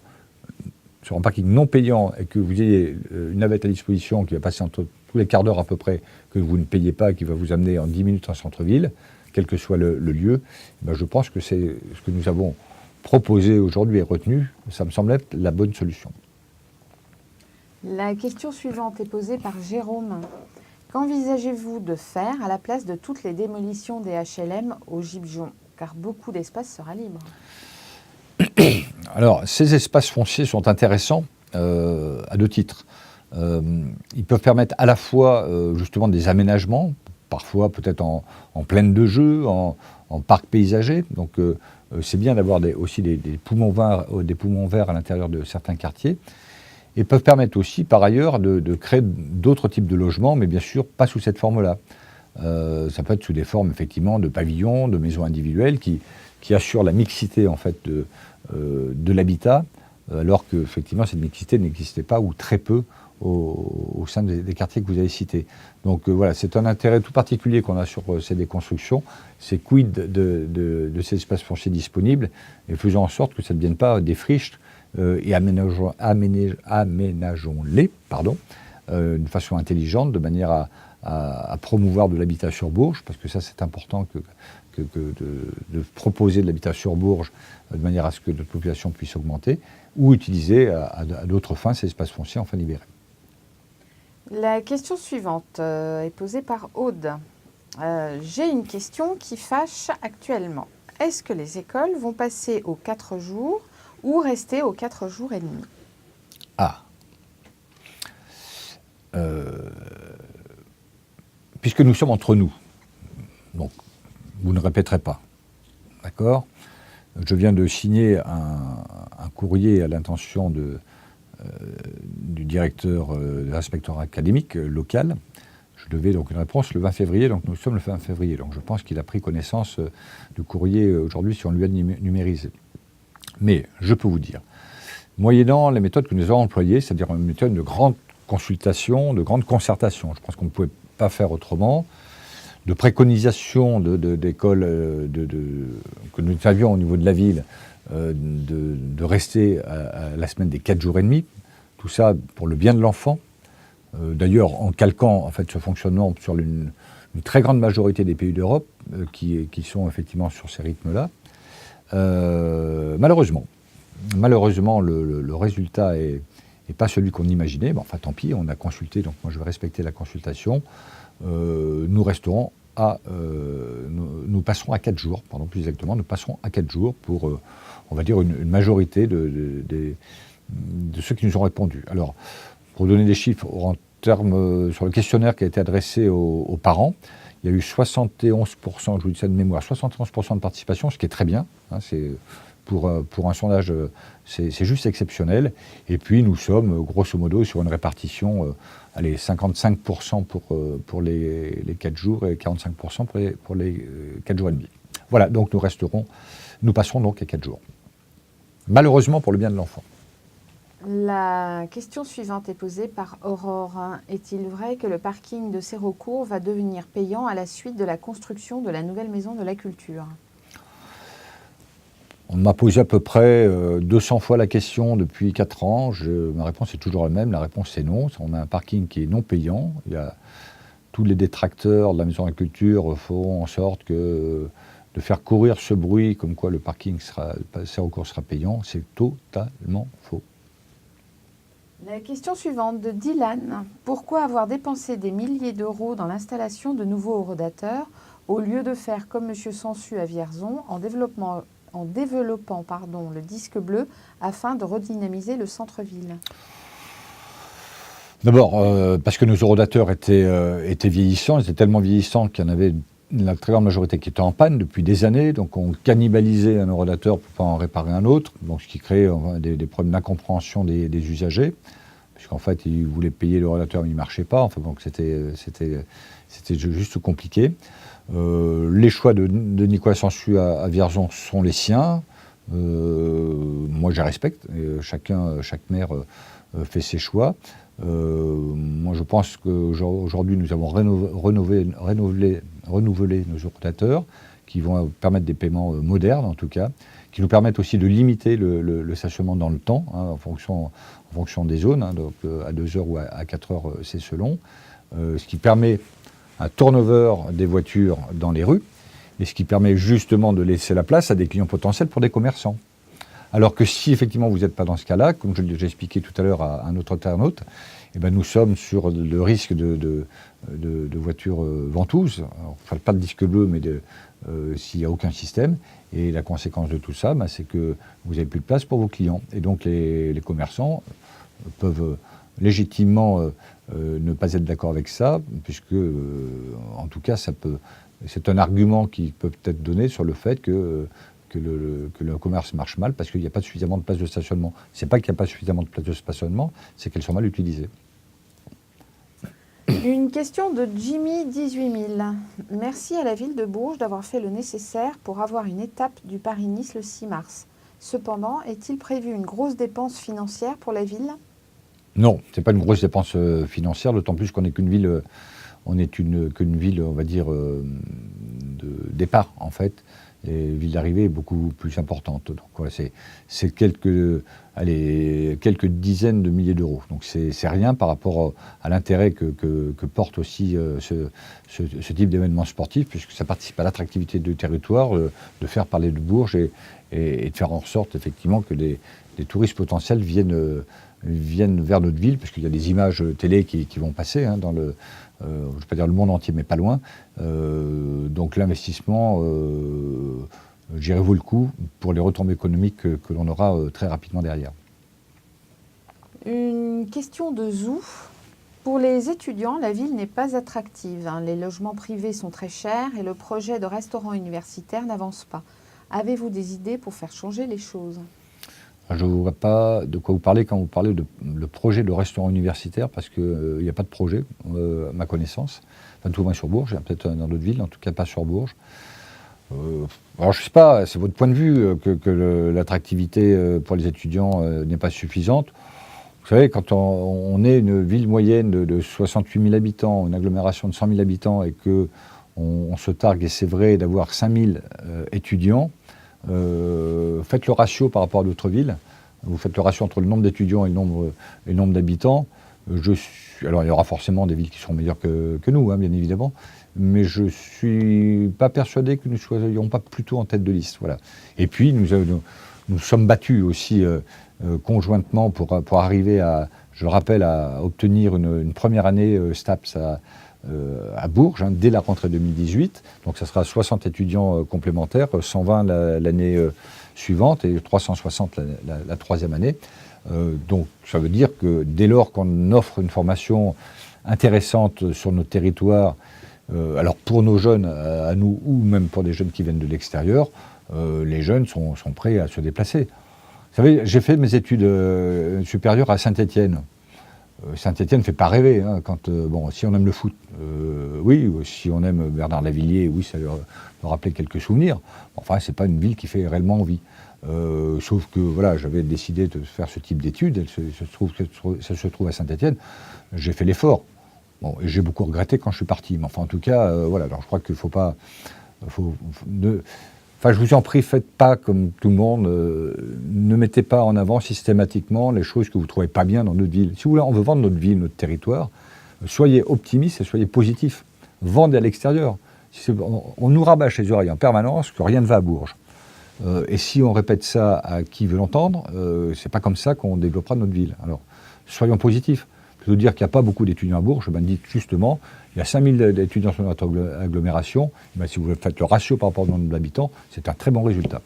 sur un parking non payant et que vous ayez une navette à disposition qui va passer entre tous les quarts d'heure à peu près, que vous ne payez pas, qui va vous amener en 10 minutes en centre-ville, quel que soit le lieu, je pense que c'est ce que nous avons proposé aujourd'hui et retenu, ça me semble être la bonne solution. La question suivante est posée par Jérôme. Qu'envisagez-vous de faire à la place de toutes les démolitions des HLM au Gibjon, car beaucoup d'espace sera libre? Alors, ces espaces fonciers sont intéressants à 2 titres. Ils peuvent permettre à la fois justement des aménagements, parfois peut-être en plaine de jeu, en en parc paysager. Donc c'est bien d'avoir aussi des poumons verts à l'intérieur de certains quartiers. Et peuvent permettre aussi, par ailleurs, de créer d'autres types de logements, mais bien sûr pas sous cette forme-là. Ça peut être sous des formes, effectivement, de pavillons, de maisons individuelles qui assurent la mixité, en fait, de l'habitat, alors que, effectivement, cette mixité n'existait pas ou très peu au sein des quartiers que vous avez cités. Donc voilà, c'est un intérêt tout particulier qu'on a sur ces déconstructions, c'est quid de ces espaces fonciers disponibles, et faisons en sorte que ça ne devienne pas des friches, et aménageons-les d'une façon intelligente, de manière à promouvoir de l'habitat sur Bourges, parce que ça c'est important de proposer de l'habitat sur Bourges de manière à ce que notre population puisse augmenter, ou utiliser à d'autres fins ces espaces fonciers enfin libérés. La question suivante est posée par Aude. J'ai une question qui fâche actuellement. Est-ce que les écoles vont passer aux 4 jours ou rester aux 4 jours et demi? Puisque nous sommes entre nous, donc vous ne répéterez pas, d'accord? Je viens de signer un courrier à l'intention du directeur de l'inspectorat académique local. Je devais donc une réponse le 20 février, donc nous sommes le 20 février. Donc je pense qu'il a pris connaissance du courrier aujourd'hui si on lui a numérisé. Mais je peux vous dire, moyennant les méthodes que nous avons employées, c'est-à-dire une méthode de grande consultation, de grande concertation, je pense qu'on ne pouvait pas faire autrement, de préconisation d'écoles que nous avions au niveau de la ville, de rester à la semaine des 4 jours et demi, tout ça pour le bien de l'enfant. D'ailleurs, en calquant en fait, ce fonctionnement sur une très grande majorité des pays d'Europe qui sont effectivement sur ces rythmes-là. Malheureusement, le résultat est pas celui qu'on imaginait. Bon, enfin, tant pis, on a consulté, donc moi je vais respecter la consultation. Nous resterons nous passerons à 4 jours, pardon, plus exactement, nous passerons à 4 jours pour, on va dire, une majorité de ceux qui nous ont répondu. Alors, pour donner des chiffres, en termes, sur le questionnaire qui a été adressé aux parents, il y a eu 71%, je vous dis ça de mémoire, 71% de participation, ce qui est très bien, hein, c'est pour un sondage, c'est juste exceptionnel. Et puis nous sommes grosso modo sur une répartition, 55% pour les 4 jours et 45% pour les 4 jours et demi. Voilà, donc nous passerons donc à 4 jours. Malheureusement pour le bien de l'enfant. La question suivante est posée par Aurore. Est-il vrai que le parking de Sérocourt va devenir payant à la suite de la construction de la nouvelle maison de la culture ? On m'a posé à peu près 200 fois la question depuis 4 ans. Ma réponse est toujours la même. La réponse est non. On a un parking qui est non payant. Tous les détracteurs de la maison de la culture font en sorte de faire courir ce bruit comme quoi le parking Sérocourt sera payant. C'est totalement faux. La question suivante de Dylan. Pourquoi avoir dépensé des milliers d'euros dans l'installation de nouveaux horodateurs au lieu de faire comme M. Sansu à Vierzon en développant le disque bleu afin de redynamiser le centre-ville? D'abord, parce que nos horodateurs étaient vieillissants, ils étaient tellement vieillissants qu'il y en avait la très grande majorité qui était en panne depuis des années, donc on cannibalisait un horodateur pour pas en réparer un autre, donc ce qui créait des problèmes d'incompréhension des usagers, puisqu'en fait ils voulaient payer le horodateur mais il ne marchait pas, enfin donc c'était juste compliqué. Les choix de Nicolas Sansu à Vierzon sont les siens. Moi, je les respecte. Chaque maire fait ses choix. Moi, je pense qu'aujourd'hui, nous avons renouvelé nos horodateurs qui vont permettre des paiements modernes, en tout cas, qui nous permettent aussi de limiter le stationnement dans le temps, hein, en fonction des zones. Hein, donc, à 2 heures ou à 4 heures, c'est selon. Ce qui permet un turnover des voitures dans les rues, et ce qui permet justement de laisser la place à des clients potentiels pour des commerçants. Alors que si effectivement vous n'êtes pas dans ce cas-là, comme je l'ai expliqué tout à l'heure à un autre internaute, eh ben nous sommes sur le risque de voitures ventouses. Alors, enfin, pas de disque bleu, mais s'il n'y a aucun système. Et la conséquence de tout ça, ben, c'est que vous n'avez plus de place pour vos clients. Et donc les commerçants peuvent légitimement ne pas être d'accord avec ça, puisque en tout cas ça peut c'est un argument qui peut être donné sur le fait que le commerce marche mal parce qu'il n'y a pas suffisamment de places de stationnement. Ce n'est pas qu'il n'y a pas suffisamment de places de stationnement, c'est qu'elles sont mal utilisées. Une question de Jimmy 18000. Merci à la ville de Bourges d'avoir fait le nécessaire pour avoir une étape du Paris-Nice le 6 mars. Cependant, est-il prévu une grosse dépense financière pour la ville ? Non, ce n'est pas une grosse dépense financière, d'autant plus qu'on n'est qu'une ville, qu'une ville, on va dire, de départ, en fait. Et ville d'arrivée est beaucoup plus importante. Donc voilà, c'est quelques dizaines de milliers d'euros. Donc c'est rien par rapport à l'intérêt que porte aussi ce type d'événement sportif, puisque ça participe à l'attractivité du territoire, de faire parler de Bourges et de faire en sorte effectivement que les touristes potentiels viennent vers notre ville, parce qu'il y a des images télé qui vont passer dans le, je ne vais pas dire le monde entier, mais pas loin. Donc l'investissement, je dirais, vaut le coup pour les retombées économiques que l'on aura très rapidement derrière. Une question de Zou. Pour les étudiants, la ville n'est pas attractive. Les logements privés sont très chers et le projet de restaurant universitaire n'avance pas. Avez-vous des idées pour faire changer les choses ? Je ne vois pas de quoi vous parlez quand vous parlez de le projet de restaurant universitaire, parce qu'il n'y a pas de projet, à ma connaissance. Enfin, tout au moins sur Bourges, peut-être dans d'autres villes, en tout cas pas sur Bourges. Alors je ne sais pas, c'est votre point de vue que l'attractivité pour les étudiants n'est pas suffisante. Vous savez, quand on est une ville moyenne de 68 000 habitants, une agglomération de 100 000 habitants, et qu'on se targue, et c'est vrai, d'avoir 5 000 étudiants, faites le ratio par rapport à d'autres villes. Vous faites le ratio entre le nombre d'étudiants et le nombre d'habitants. Alors il y aura forcément des villes qui seront meilleures que nous, bien évidemment, mais je ne suis pas persuadé que nous ne soyons pas plutôt en tête de liste. Voilà. Et puis nous sommes battus aussi conjointement pour arriver je le rappelle, à obtenir une première année STAPS à Bourges, dès la rentrée 2018. Donc ça sera 60 étudiants complémentaires, 120 l'année suivante et 360 la troisième année. Donc ça veut dire que dès lors qu'on offre une formation intéressante sur notre territoire, alors pour nos jeunes à nous ou même pour des jeunes qui viennent de l'extérieur, les jeunes sont prêts à se déplacer. Vous savez, j'ai fait mes études supérieures à Saint-Étienne. Saint-Étienne ne fait pas rêver. Si on aime le foot, oui. Si on aime Bernard Lavilliers, oui, ça leur rappelait quelques souvenirs. Enfin, c'est pas une ville qui fait réellement envie. Sauf que voilà, j'avais décidé de faire ce type d'études. Ça se trouve à Saint-Étienne. J'ai fait l'effort. Bon, et j'ai beaucoup regretté quand je suis parti. Mais enfin, en tout cas, voilà. Alors, je crois qu'il ne faut pas. Enfin, je vous en prie, faites pas comme tout le monde. Ne mettez pas en avant systématiquement les choses que vous ne trouvez pas bien dans notre ville. Si vous voulez, on veut vendre notre ville, notre territoire. Soyez optimistes et soyez positifs. Vendez à l'extérieur. On nous rabâche les oreilles en permanence que rien ne va à Bourges. Et si on répète ça à qui veut l'entendre, c'est pas comme ça qu'on développera notre ville. Alors, soyons positifs. Plutôt dire qu'il n'y a pas beaucoup d'étudiants à Bourges, dites justement, il y a 5000 étudiants sur notre agglomération. Si vous faites le ratio par rapport au nombre d'habitants, c'est un très bon résultat.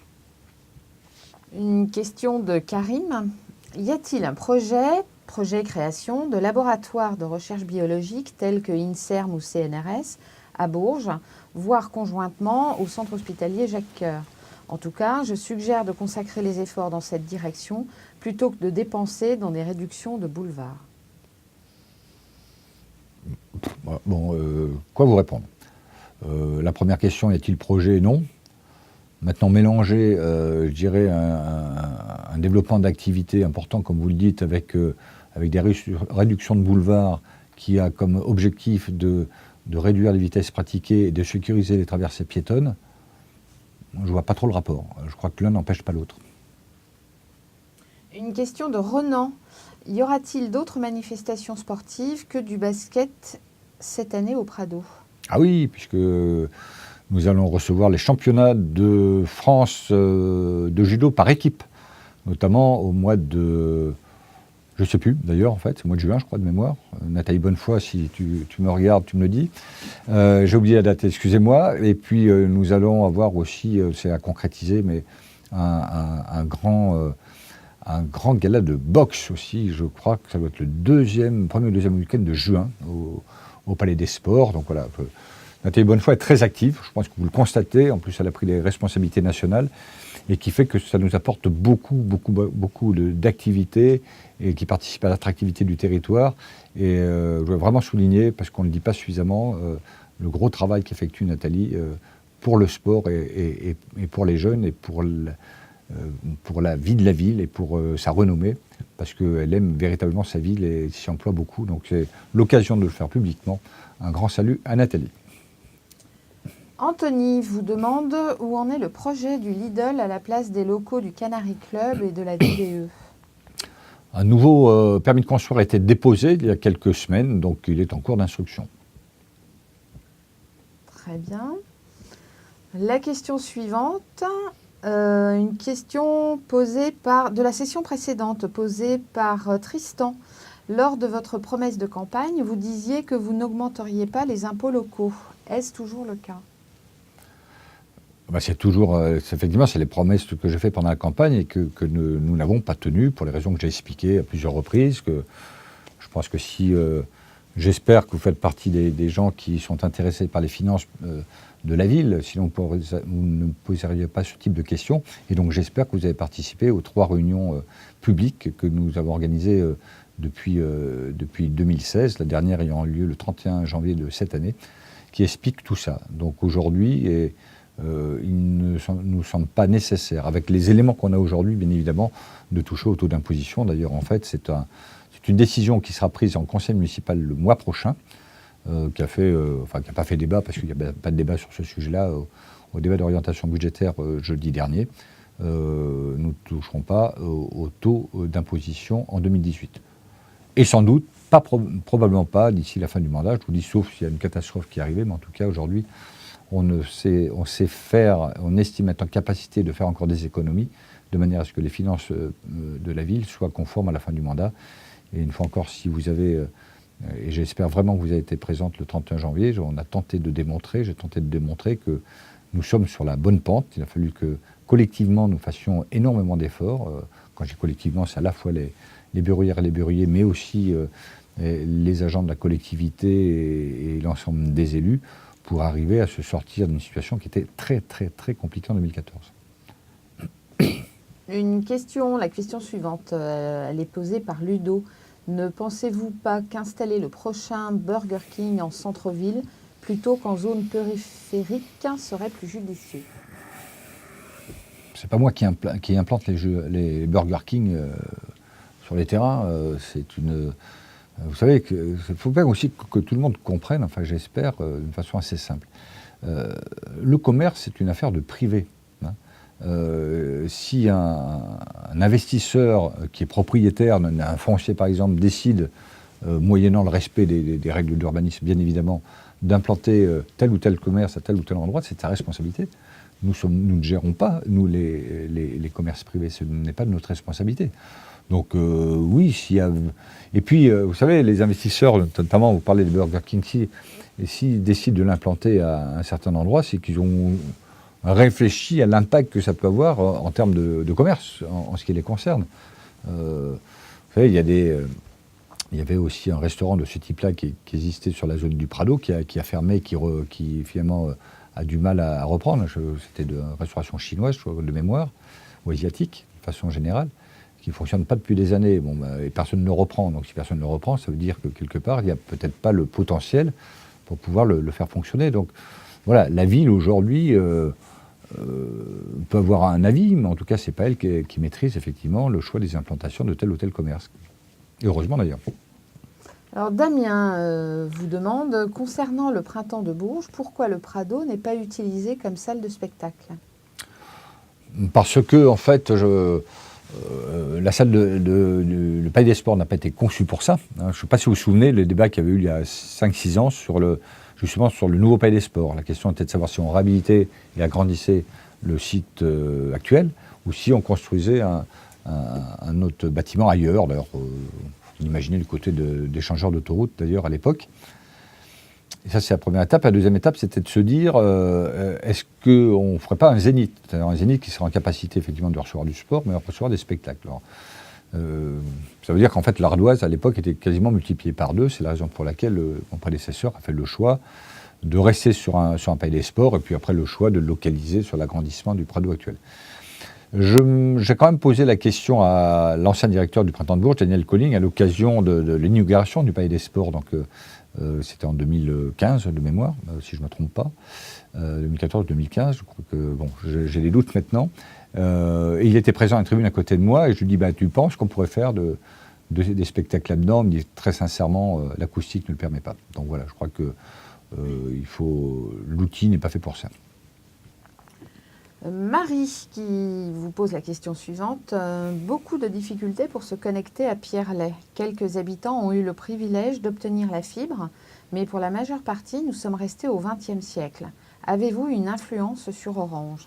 Une question de Karim. Y a-t-il un projet création de laboratoire de recherche biologique tel que INSERM ou CNRS à Bourges, voire conjointement au centre hospitalier Jacques Coeur? En tout cas, je suggère de consacrer les efforts dans cette direction plutôt que de dépenser dans des réductions de boulevards. Quoi vous répondre ? La première question, y a-t-il projet ? Non. Maintenant, mélanger, je dirais, un développement d'activité important, comme vous le dites, avec des réductions de boulevards qui a comme objectif de réduire les vitesses pratiquées et de sécuriser les traversées piétonnes, je ne vois pas trop le rapport. Je crois que l'un n'empêche pas l'autre. Une question de Renan. Y aura-t-il d'autres manifestations sportives que du basket cette année au Prado ? Ah oui, puisque nous allons recevoir les championnats de France de judo par équipe, notamment au mois de... Je ne sais plus d'ailleurs, en fait, c'est au mois de juin, je crois, de mémoire. Nathalie Bonnefoy, si tu me regardes, tu me le dis. J'ai oublié la date, excusez-moi. Et puis nous allons avoir aussi, c'est à concrétiser, mais un grand gala de boxe aussi. Je crois que ça doit être le premier ou deuxième week-end de juin au Palais des Sports. Donc voilà, Nathalie Bonnefoy est très active, je pense que vous le constatez, en plus elle a pris les responsabilités nationales, et qui fait que ça nous apporte beaucoup d'activités et qui participe à l'attractivité du territoire. Et je veux vraiment souligner, parce qu'on ne le dit pas suffisamment, le gros travail qu'effectue Nathalie pour le sport et pour les jeunes et pour la vie de la ville et pour sa renommée, parce qu'elle aime véritablement sa ville et s'y emploie beaucoup. Donc c'est l'occasion de le faire publiquement. Un grand salut à Nathalie. Anthony vous demande où en est le projet du Lidl à la place des locaux du Canary Club et de la VDE. Un nouveau permis de construire a été déposé il y a quelques semaines, donc il est en cours d'instruction. Très bien. La question suivante, une question de la session précédente, posée par Tristan. Lors de votre promesse de campagne, vous disiez que vous n'augmenteriez pas les impôts locaux. Est-ce toujours le cas ? C'est toujours, effectivement, c'est les promesses que j'ai faites pendant la campagne et que nous n'avons pas tenues pour les raisons que j'ai expliquées à plusieurs reprises. Je pense que si, j'espère que vous faites partie des gens qui sont intéressés par les finances de la ville, sinon vous ne poseriez pas ce type de questions. Et donc j'espère que vous avez participé aux 3 réunions publiques que nous avons organisées depuis 2016, la dernière ayant lieu le 31 janvier de cette année, qui expliquent tout ça. Donc aujourd'hui, il ne nous semble pas nécessaire, avec les éléments qu'on a aujourd'hui, bien évidemment, de toucher au taux d'imposition. D'ailleurs, en fait, c'est une décision qui sera prise en conseil municipal le mois prochain, qui n'a pas fait débat, parce qu'il n'y a pas de débat sur ce sujet-là, au débat d'orientation budgétaire jeudi dernier. Nous ne toucherons pas au taux d'imposition en 2018. Et sans doute, probablement pas d'ici la fin du mandat, je vous dis, sauf s'il y a une catastrophe qui est arrivée, mais en tout cas, aujourd'hui, on estime être en capacité de faire encore des économies, de manière à ce que les finances de la ville soient conformes à la fin du mandat. Et une fois encore, si vous avez, et j'espère vraiment que vous avez été présente le 31 janvier, j'ai tenté de démontrer que nous sommes sur la bonne pente. Il a fallu que collectivement nous fassions énormément d'efforts. Quand je dis collectivement, c'est à la fois les bureauières et les bureauiers, mais aussi les agents de la collectivité et l'ensemble des élus, pour arriver à se sortir d'une situation qui était très, très, très compliquée en 2014. La question suivante, elle est posée par Ludo. Ne pensez-vous pas qu'installer le prochain Burger King en centre-ville plutôt qu'en zone périphérique serait plus judicieux ? C'est pas moi qui implante les Burger King sur les terrains. Vous savez, il faut bien aussi que tout le monde comprenne, enfin j'espère, d'une façon assez simple. Le commerce, c'est une affaire de privé. Si un investisseur qui est propriétaire d'un foncier, par exemple, décide, moyennant le respect des règles d'urbanisme, bien évidemment, d'implanter tel ou tel commerce à tel ou tel endroit, c'est sa responsabilité. Nous ne gérons pas, nous, les commerces privés, ce n'est pas de notre responsabilité. Donc oui, s'il y a... Et puis, vous savez, les investisseurs, notamment, vous parlez de Burger King, s'ils décident de l'implanter à un certain endroit, c'est qu'ils ont réfléchi à l'impact que ça peut avoir en termes de commerce, en ce qui les concerne. Vous savez, il y avait aussi un restaurant de ce type-là qui existait sur la zone du Prado, qui a fermé, qui finalement a du mal à reprendre. C'était de restauration chinoise, de mémoire, ou asiatique, de façon générale, qui ne fonctionne pas depuis des années. Et personne ne le reprend. Donc si personne ne le reprend, ça veut dire que quelque part, il n'y a peut-être pas le potentiel pour pouvoir le faire fonctionner. Donc voilà, la ville aujourd'hui peut avoir un avis, mais en tout cas, ce n'est pas elle qui maîtrise effectivement le choix des implantations de tel ou tel commerce. Et heureusement d'ailleurs. Alors Damien vous demande, concernant le Printemps de Bourges, pourquoi le Prado n'est pas utilisé comme salle de spectacle ? Parce que, en fait, la salle le Palais des Sports n'a pas été conçue pour ça. Je ne sais pas si vous vous souvenez, le débat qu'il y avait eu il y a 5-6 ans justement sur le nouveau Palais des Sports. La question était de savoir si on réhabilitait et agrandissait le site actuel ou si on construisait un autre bâtiment ailleurs. D'ailleurs, on imaginait le côté d'échangeur d'autoroute, d'ailleurs, à l'époque. Et ça, c'est la première étape. La deuxième étape, c'était de se dire, est-ce qu'on ne ferait pas un zénith ? C'est-à-dire un zénith qui serait en capacité, effectivement, de recevoir du sport, mais de recevoir des spectacles. Alors, ça veut dire qu'en fait, l'Ardoise, à l'époque, était quasiment multipliée par 2. C'est la raison pour laquelle mon prédécesseur a fait le choix de rester sur un Palais des Sports, et puis après le choix de le localiser sur l'agrandissement du Prado actuel. J'ai quand même posé la question à l'ancien directeur du Printemps de Bourges, Daniel Colling, à l'occasion de l'inauguration du Palais des Sports, donc c'était en 2015 de mémoire, si je ne me trompe pas, 2014-2015, je crois que, bon, j'ai des doutes maintenant. Et il était présent à la tribune à côté de moi, et je lui dis, tu penses qu'on pourrait faire des spectacles là-dedans? Il me dit, très sincèrement, l'acoustique ne le permet pas. Donc voilà, je crois que l'outil n'est pas fait pour ça. Marie qui vous pose la question suivante. Beaucoup de difficultés pour se connecter à Pierrelet. Quelques habitants ont eu le privilège d'obtenir la fibre, mais pour la majeure partie, nous sommes restés au XXe siècle. Avez-vous une influence sur Orange?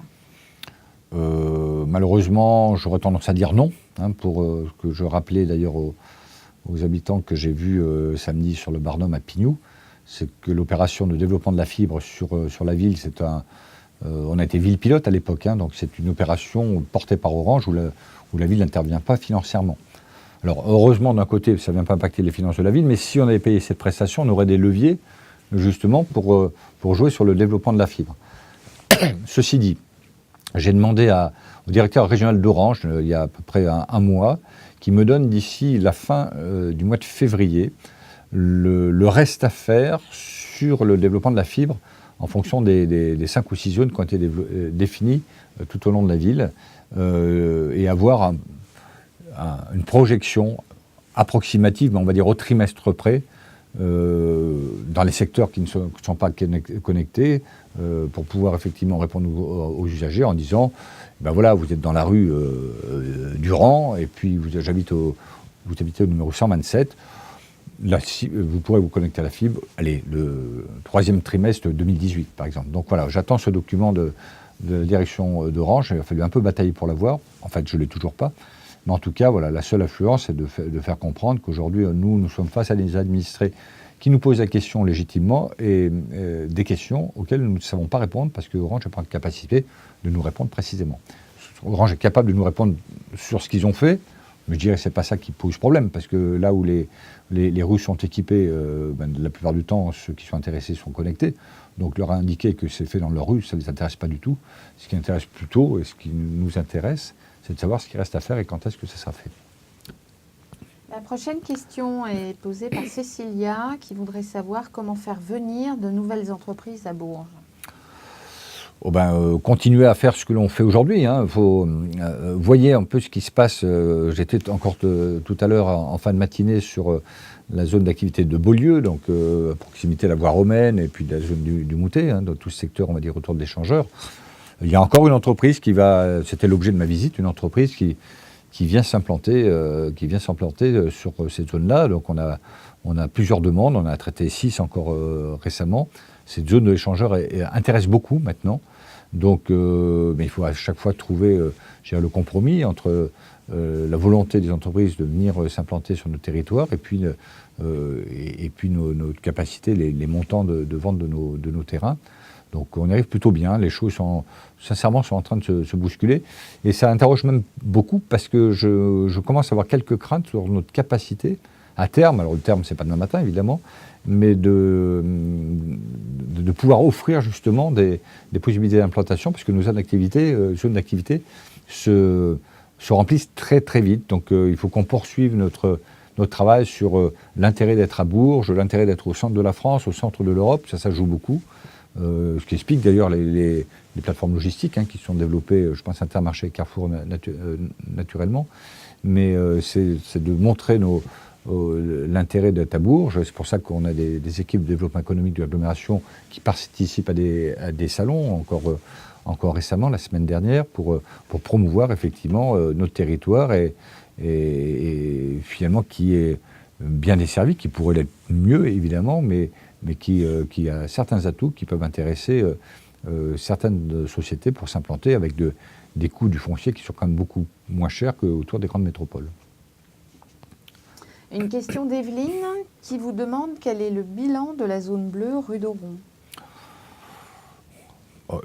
Malheureusement, j'aurais tendance à dire non, pour que je rappelais d'ailleurs aux habitants que j'ai vus samedi sur le Barnum à Pignou, c'est que l'opération de développement de la fibre sur la ville, on a été ville pilote à l'époque, donc c'est une opération portée par Orange où la ville n'intervient pas financièrement. Alors heureusement d'un côté, ça ne vient pas impacter les finances de la ville, mais si on avait payé cette prestation, on aurait des leviers justement pour jouer sur le développement de la fibre. Ceci dit, j'ai demandé au directeur régional d'Orange, il y a à peu près un mois, qui me donne d'ici la fin du mois de février le reste à faire sur le développement de la fibre en fonction des 5 ou 6 zones qui ont été définies tout au long de la ville, et avoir une projection approximative, mais on va dire au trimestre près, dans les secteurs qui ne sont pas connectés, pour pouvoir effectivement répondre aux usagers en disant, voilà, vous êtes dans la rue Durand, et puis vous habitez au numéro 127, là, vous pourrez vous connecter à la fibre, allez, le 3e trimestre 2018, par exemple. Donc voilà, j'attends ce document de la direction d'Orange. Il a fallu un peu batailler pour l'avoir. En fait, je ne l'ai toujours pas. Mais en tout cas, voilà, la seule influence, c'est de faire comprendre qu'aujourd'hui, nous sommes face à des administrés qui nous posent la question légitimement, et des questions auxquelles nous ne savons pas répondre parce que Orange n'a pas de capacité de nous répondre précisément. Orange est capable de nous répondre sur ce qu'ils ont fait, mais je dirais que ce n'est pas ça qui pose problème, parce que là où les rues sont équipées, la plupart du temps, ceux qui sont intéressés sont connectés. Donc leur indiquer que c'est fait dans leur rue, ça ne les intéresse pas du tout. Ce qui intéresse plutôt, et ce qui nous intéresse, c'est de savoir ce qu'il reste à faire et quand est-ce que ça sera fait. La prochaine question est posée par Cécilia, qui voudrait savoir comment faire venir de nouvelles entreprises à Bourges. Continuer à faire ce que l'on fait aujourd'hui. Voyez un peu ce qui se passe. J'étais encore tout à l'heure en fin de matinée sur la zone d'activité de Beaulieu, donc à proximité de la voie romaine et puis de la zone du Moutet, dans tout ce secteur, on va dire, autour de l'échangeur. Il y a encore une entreprise c'était l'objet de ma visite, une entreprise qui vient s'implanter sur cette zone-là. Donc on a plusieurs demandes, on a traité 6 encore récemment. Cette zone de l'échangeur intéresse beaucoup maintenant. Donc, mais il faut à chaque fois trouver le compromis entre la volonté des entreprises de venir s'implanter sur notre territoire et puis notre capacité, les montants de vente de nos terrains. Donc on y arrive plutôt bien, les choses sincèrement sont en train de se bousculer, et ça interroge même beaucoup parce que je commence à avoir quelques craintes sur notre capacité à terme, alors le terme c'est pas demain matin évidemment, mais de pouvoir offrir justement des possibilités d'implantation, parce que nos zones d'activité se remplissent très très vite, donc il faut qu'on poursuive notre travail sur l'intérêt d'être à Bourges, l'intérêt d'être au centre de la France, au centre de l'Europe, ça joue beaucoup. Ce qui explique d'ailleurs les plateformes logistiques qui sont développées, je pense Intermarché et Carrefour naturellement, mais c'est de montrer l'intérêt d'être à Bourges. C'est pour ça qu'on a des équipes de développement économique de l'agglomération qui participent à des salons, encore récemment, la semaine dernière, pour promouvoir effectivement notre territoire et finalement qui est bien desservi, qui pourrait l'être mieux évidemment, mais qui a certains atouts qui peuvent intéresser certaines sociétés pour s'implanter avec des coûts du foncier qui sont quand même beaucoup moins chers qu'autour des grandes métropoles. Une question d'Evelyne qui vous demande quel est le bilan de la zone bleue rue d'Auron.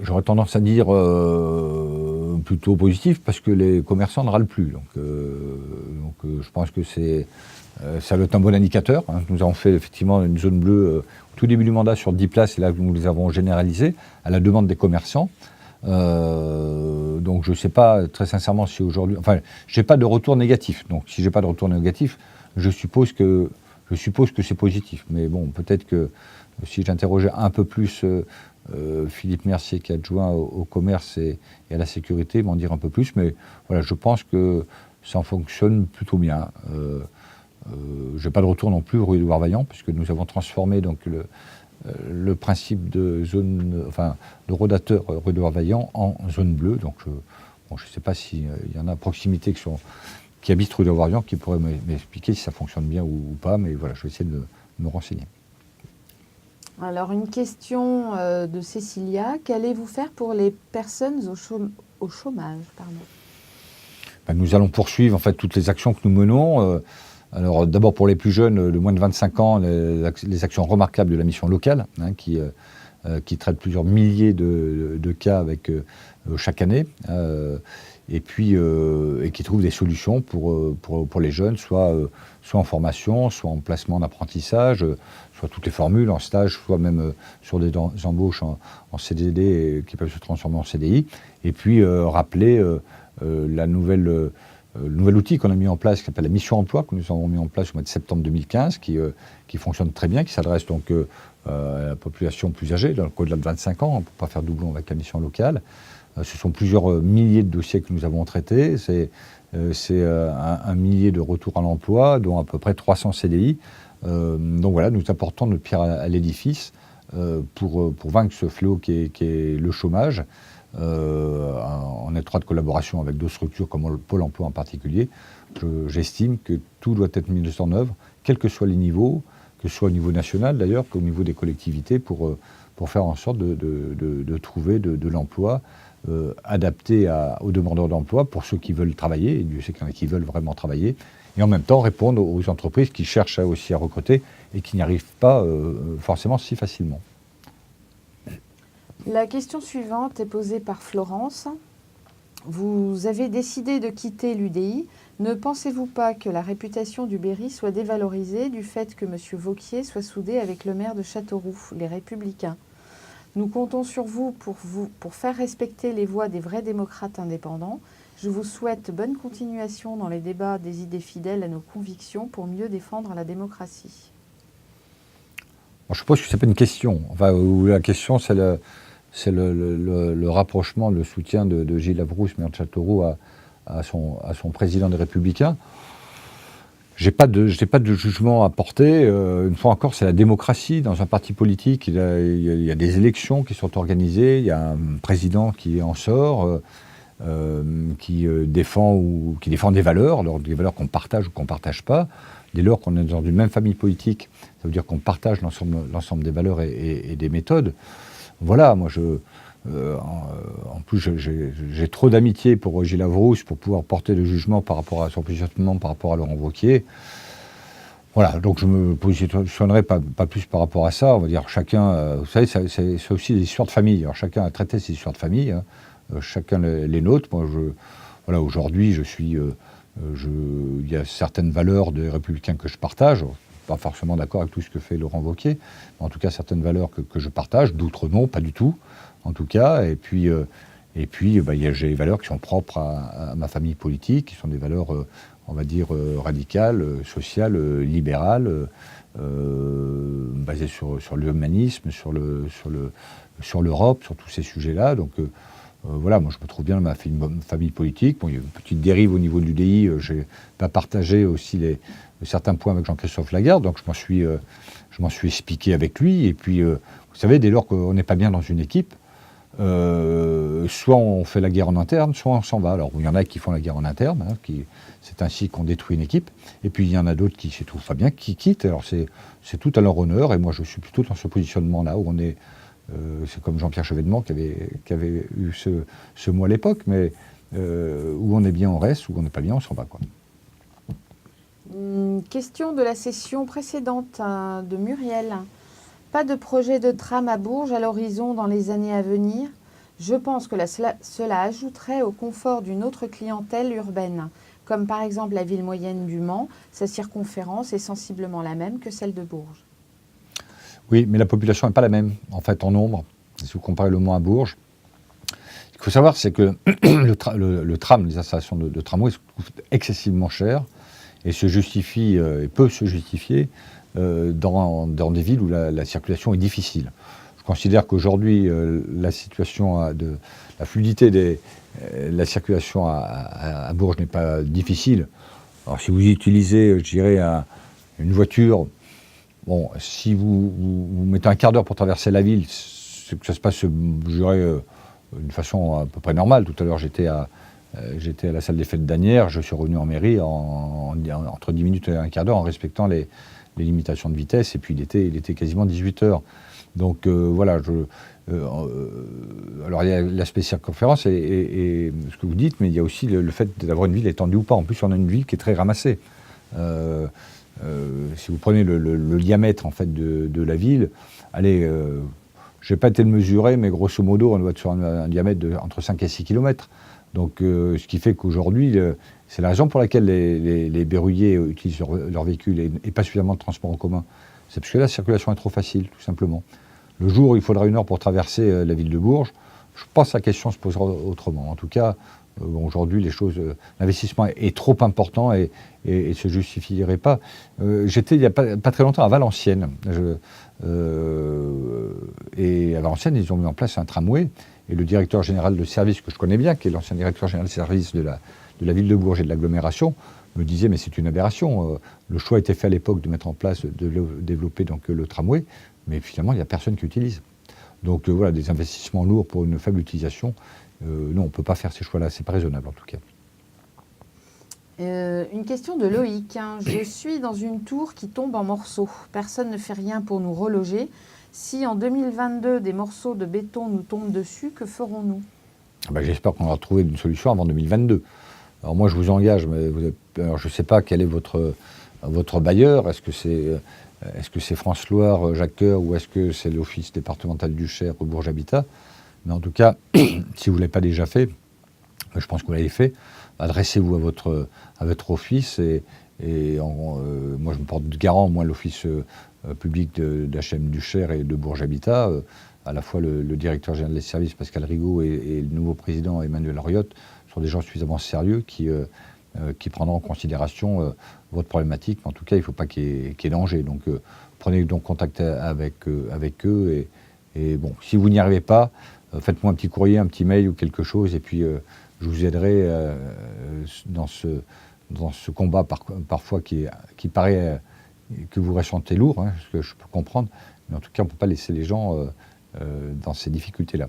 J'aurais tendance à dire plutôt positif parce que les commerçants ne râlent plus. Donc je pense que ça doit être un bon indicateur. Hein. Nous avons fait effectivement une zone bleue au tout début du mandat sur 10 places, et là nous les avons généralisées à la demande des commerçants. Donc je ne sais pas très sincèrement si aujourd'hui... Enfin, je n'ai pas de retour négatif. Donc si je n'ai pas de retour négatif, je suppose que c'est positif. Mais bon, peut-être que si j'interrogeais un peu plus Philippe Mercier, qui est adjoint au commerce et à la sécurité, m'en dire un peu plus. Mais voilà, je pense que ça fonctionne plutôt bien. Je n'ai pas de retour non plus rue Édouard Vaillant, puisque nous avons transformé donc le principe de zone, enfin de rodateur rue Édouard Vaillant en zone bleue. Donc je ne sais pas s'il y en a à proximité qui habitent rue Édouard Vaillant qui pourraient m'expliquer si ça fonctionne bien ou pas, mais voilà, je vais essayer de me renseigner. Alors, une question de Cécilia. Qu'allez-vous faire pour les personnes au chômage, pardon ? Ben, nous allons poursuivre en fait toutes les actions que nous menons. Alors d'abord pour les plus jeunes, de moins de 25 ans, les actions remarquables de la mission locale, hein, qui traite plusieurs milliers de cas avec chaque année, et qui trouve des solutions pour les jeunes, soit en formation, soit en placement d'apprentissage, soit toutes les formules en stage, soit même sur des embauches en CDD qui peuvent se transformer en CDI, et puis rappeler le nouvel outil qu'on a mis en place, qui s'appelle la mission emploi, que nous avons mis en place au mois de septembre 2015, qui fonctionne très bien, qui s'adresse donc à la population plus âgée, donc au-delà de 25 ans, on ne peut pas faire doublon avec la mission locale. Ce sont plusieurs milliers de dossiers que nous avons traités, c'est un millier de retours à l'emploi, dont à peu près 300 CDI. Donc voilà, nous apportons notre pierre à l'édifice pour vaincre ce fléau qui est le chômage, en étroite collaboration avec d'autres structures comme le Pôle emploi en particulier. J'estime que tout doit être mis en œuvre, quels que soient les niveaux, que ce soit au niveau national d'ailleurs, qu'au niveau des collectivités, pour faire en sorte de trouver de l'emploi adapté aux demandeurs d'emploi, pour ceux qui veulent travailler, et Dieu sait qu'il y en a qui veulent vraiment travailler, et en même temps répondre aux entreprises qui cherchent aussi à recruter et qui n'y arrivent pas forcément si facilement. La question suivante est posée par Florence. Vous avez décidé de quitter l'UDI. Ne pensez-vous pas que la réputation du Berry soit dévalorisée du fait que M. Vauquier soit soudé avec le maire de Châteauroux, les Républicains ? Nous comptons sur vous pour faire respecter les voix des vrais démocrates indépendants. Je vous souhaite bonne continuation dans les débats des idées fidèles à nos convictions pour mieux défendre la démocratie. Bon, je suppose que ce n'est pas une question. Enfin, la question, c'est le rapprochement, le soutien de Gilles Labrousse, maire de Châteauroux, à son président des Républicains. Je n'ai pas de jugement à porter. Une fois encore, c'est la démocratie. Dans un parti politique, il y a des élections qui sont organisées, il y a un président qui en sort, qui défend des valeurs, des valeurs qu'on partage ou qu'on ne partage pas. Dès lors qu'on est dans une même famille politique, ça veut dire qu'on partage l'ensemble des valeurs et des méthodes. Voilà, moi en plus j'ai trop d'amitié pour Gilles Labrousse pour pouvoir porter le jugement par rapport à son positionnement par rapport à Laurent Wauquiez. Voilà, donc je me positionnerai pas plus par rapport à ça. On va dire chacun, vous savez, c'est aussi des histoires de famille. Alors chacun a traité ses histoires de famille, hein, chacun les nôtres. Moi, voilà, aujourd'hui, il y a certaines valeurs des Républicains que je partage. Pas forcément d'accord avec tout ce que fait Laurent Wauquiez, mais en tout cas certaines valeurs que je partage, d'autres non, pas du tout, en tout cas. Et puis j'ai des valeurs qui sont propres à ma famille politique, qui sont des valeurs, on va dire, radicales, sociales, libérales, basées sur l'humanisme, sur l'Europe, sur tous ces sujets-là. Donc voilà, moi je me trouve bien dans ma famille politique. Bon, il y a une petite dérive au niveau de l'UDI, j'ai pas partagé aussi certains points avec Jean-Christophe Lagarde, donc je m'en suis expliqué avec lui. Et puis, vous savez, dès lors qu'on n'est pas bien dans une équipe, soit on fait la guerre en interne, soit on s'en va. Alors, il y en a qui font la guerre en interne, hein, c'est ainsi qu'on détruit une équipe. Et puis, il y en a d'autres qui ne s'y trouvent pas bien, qui quittent. Alors, c'est tout à leur honneur. Et moi, je suis plutôt dans ce positionnement-là, où on est... c'est comme Jean-Pierre Chevènement qui avait eu ce mot à l'époque, mais où on est bien, on reste, où on n'est pas bien, on s'en va, quoi. Question de la session précédente de Muriel. Pas de projet de tram à Bourges à l'horizon dans les années à venir. Je pense que cela ajouterait au confort d'une autre clientèle urbaine, comme par exemple la ville moyenne du Mans, sa circonférence est sensiblement la même que celle de Bourges. Oui, mais la population n'est pas la même, en fait, en nombre. Si vous comparez le Mans à Bourges, ce qu'il faut savoir, c'est que le tram, les installations de tramway coûtent excessivement cher et se justifie, et peut se justifier dans des villes où la circulation est difficile. Je considère qu'aujourd'hui, la situation de la fluidité de la circulation à Bourges n'est pas difficile. Alors, si vous utilisez, je dirais, une voiture, bon, si vous mettez un quart d'heure pour traverser la ville, c'est que ça se passe, je dirais, d'une façon à peu près normale. Tout à l'heure, j'étais à la salle des fêtes d'Asnières, je suis revenu en mairie entre 10 minutes et un quart d'heure en respectant les limitations de vitesse, et puis il était quasiment 18 heures. Donc voilà, alors il y a l'aspect circonférence et ce que vous dites, mais il y a aussi le fait d'avoir une ville étendue ou pas. En plus, on a une ville qui est très ramassée. Si vous prenez le diamètre en fait de la ville, allez, je n'ai pas été le mesurer, mais grosso modo, on doit être sur un diamètre entre 5 et 6 km. Donc ce qui fait qu'aujourd'hui, c'est la raison pour laquelle les berruyers utilisent leur véhicule et pas suffisamment de transport en commun. C'est parce que la circulation est trop facile, tout simplement. Le jour où il faudra 1 heure pour traverser la ville de Bourges, je pense que la question se posera autrement. En tout cas, aujourd'hui, l'investissement est trop important et ne se justifierait pas. J'étais il n'y a pas très longtemps à Valenciennes. Et à Valenciennes, ils ont mis en place un tramway. Et le directeur général de service, que je connais bien, qui est l'ancien directeur général de service de la ville de Bourges et de l'agglomération, me disait mais c'est une aberration. Le choix a été fait à l'époque de mettre en place, de développer donc, le tramway, mais finalement il n'y a personne qui utilise. Donc voilà, des investissements lourds pour une faible utilisation, non, on ne peut pas faire ces choix-là, c'est pas raisonnable en tout cas. Une question de Loïc. Je suis dans une tour qui tombe en morceaux. Personne ne fait rien pour nous reloger. Si en 2022 des morceaux de béton nous tombent dessus, que ferons-nous ? J'espère qu'on aura trouvé une solution avant 2022. Alors moi je vous engage, mais alors, je ne sais pas quel est votre bailleur. Est-ce que c'est France Loire, Jacques Coeur, ou est-ce que c'est l'Office départemental du Cher ou Bourges Habitat ? Mais en tout cas, si vous ne l'avez pas déjà fait, je pense que vous l'avez fait, adressez-vous à votre office et moi je me porte garant, moi l'office public d'HM du Cher et de Bourges Habitat, à la fois le directeur général des services Pascal Rigaud et le nouveau président Emmanuel Oriotte sont des gens suffisamment sérieux qui prendront en considération votre problématique. En tout cas, il ne faut pas qu'il y ait danger. Donc prenez donc contact avec eux et bon, si vous n'y arrivez pas, faites-moi un petit courrier, un petit mail ou quelque chose et puis je vous aiderai dans ce combat parfois qui paraît que vous ressentez lourd, hein, ce que je peux comprendre, mais en tout cas on ne peut pas laisser les gens dans ces difficultés-là.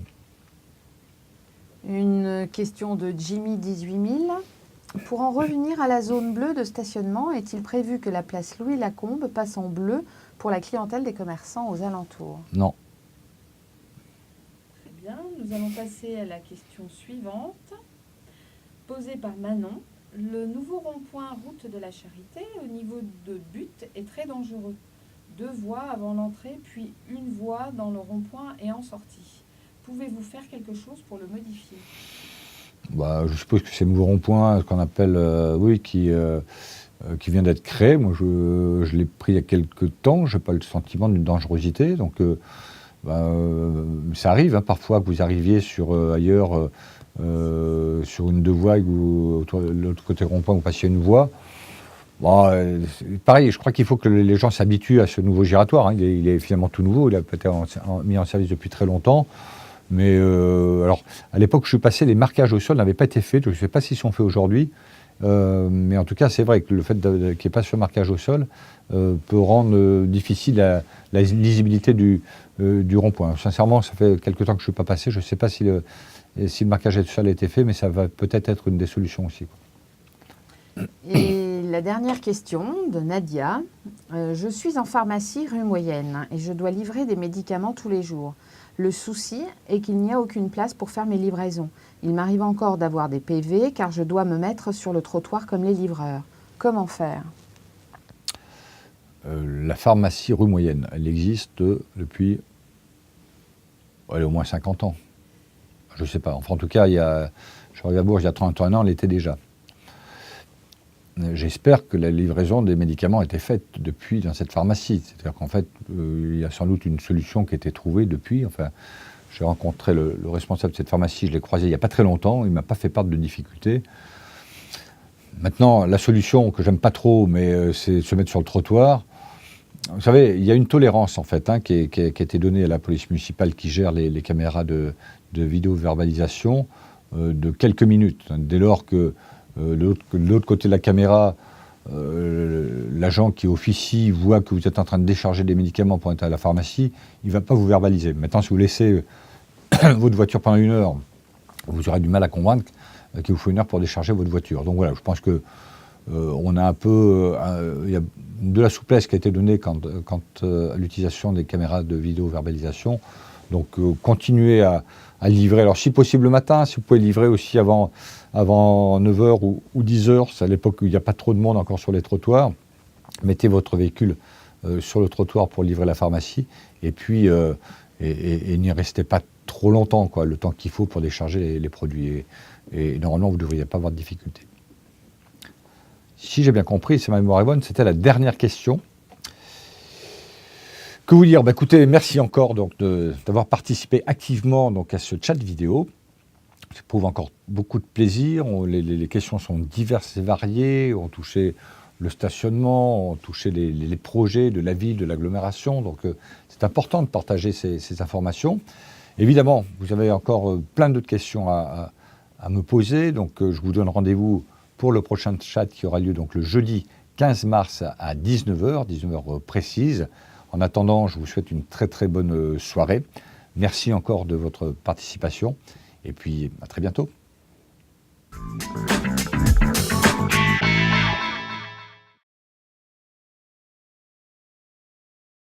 Une question de Jimmy 18000. Pour en revenir à la zone bleue de stationnement, est-il prévu que la place Louis Lacombe passe en bleu pour la clientèle des commerçants aux alentours ? Non. Très bien, nous allons passer à la question suivante, posée par Manon. Le nouveau rond-point route de la Charité au niveau de Butte est très dangereux. 2 voies avant l'entrée, puis 1 voie dans le rond-point et en sortie. Pouvez-vous faire quelque chose pour le modifier ? Je suppose que c'est le nouveau rond-point, ce qu'on appelle, qui vient d'être créé. Moi, je l'ai pris il y a quelques temps, je n'ai pas le sentiment d'une dangerosité. Donc, ça arrive, hein, parfois que vous arriviez ailleurs, sur une 2 voies, de l'autre côté rond-point, vous passiez une voie. Pareil, je crois qu'il faut que les gens s'habituent à ce nouveau giratoire. Hein. Il est finalement tout nouveau, il a peut-être mis en service depuis très longtemps. Mais alors, à l'époque où je suis passé, les marquages au sol n'avaient pas été faits. Je ne sais pas s'ils sont faits aujourd'hui. Mais en tout cas, c'est vrai que le fait qu'il n'y ait pas ce marquage au sol peut rendre difficile la lisibilité du rond-point. Sincèrement, ça fait quelque temps que je ne suis pas passé. Je ne sais pas si le marquage au sol a été fait, mais ça va peut-être être une des solutions aussi, quoi. Et la dernière question de Nadia. Je suis en pharmacie rue Moyenne et je dois livrer des médicaments tous les jours. Le souci est qu'il n'y a aucune place pour faire mes livraisons. Il m'arrive encore d'avoir des PV car je dois me mettre sur le trottoir comme les livreurs. Comment faire ? La pharmacie rue Moyenne, elle existe depuis au moins 50 ans. Je ne sais pas. Enfin, en tout cas, je suis arrivé à Bourges il y a 31 ans, elle était déjà. j'espère que la livraison des médicaments a été faite depuis dans cette pharmacie. C'est-à-dire qu'en fait, il y a sans doute une solution qui a été trouvée depuis. Enfin, j'ai rencontré le responsable de cette pharmacie, je l'ai croisé il n'y a pas très longtemps, il ne m'a pas fait part de difficultés. Maintenant, la solution que j'aime pas trop, mais c'est se mettre sur le trottoir. Vous savez, il y a une tolérance en fait qui a été donnée à la police municipale qui gère les caméras de vidéo-verbalisation de quelques minutes. Dès lors que de l'autre côté de la caméra, l'agent qui officie voit que vous êtes en train de décharger des médicaments pour être à la pharmacie, il ne va pas vous verbaliser. Maintenant, si vous laissez votre voiture pendant 1 heure, vous aurez du mal à convaincre qu'il vous faut 1 heure pour décharger votre voiture. Donc voilà, je pense que on a un peu, il y a de la souplesse qui a été donnée quant à l'utilisation des caméras de vidéo-verbalisation. Donc continuez à livrer. Alors si possible le matin, si vous pouvez livrer aussi avant 9h ou 10h, c'est à l'époque où il n'y a pas trop de monde encore sur les trottoirs. Mettez votre véhicule sur le trottoir pour livrer la pharmacie. Et puis, et n'y restez pas trop longtemps, quoi, le temps qu'il faut pour décharger les produits. Et normalement, vous ne devriez pas avoir de difficultés. Si j'ai bien compris, c'est ma mémoire est bonne, c'était la dernière question. Que vous dire ? Écoutez, merci encore d'avoir participé activement à ce chat vidéo. Ça prouve encore beaucoup de plaisir. Les questions sont diverses et variées. On touché le stationnement, on touché les projets de la ville, de l'agglomération. Donc c'est important de partager ces informations. Évidemment, vous avez encore plein d'autres questions à me poser. Donc je vous donne rendez-vous pour le prochain chat qui aura lieu le jeudi 15 mars à 19h, 19h précise. En attendant, je vous souhaite une très très bonne soirée. Merci encore de votre participation et puis à très bientôt.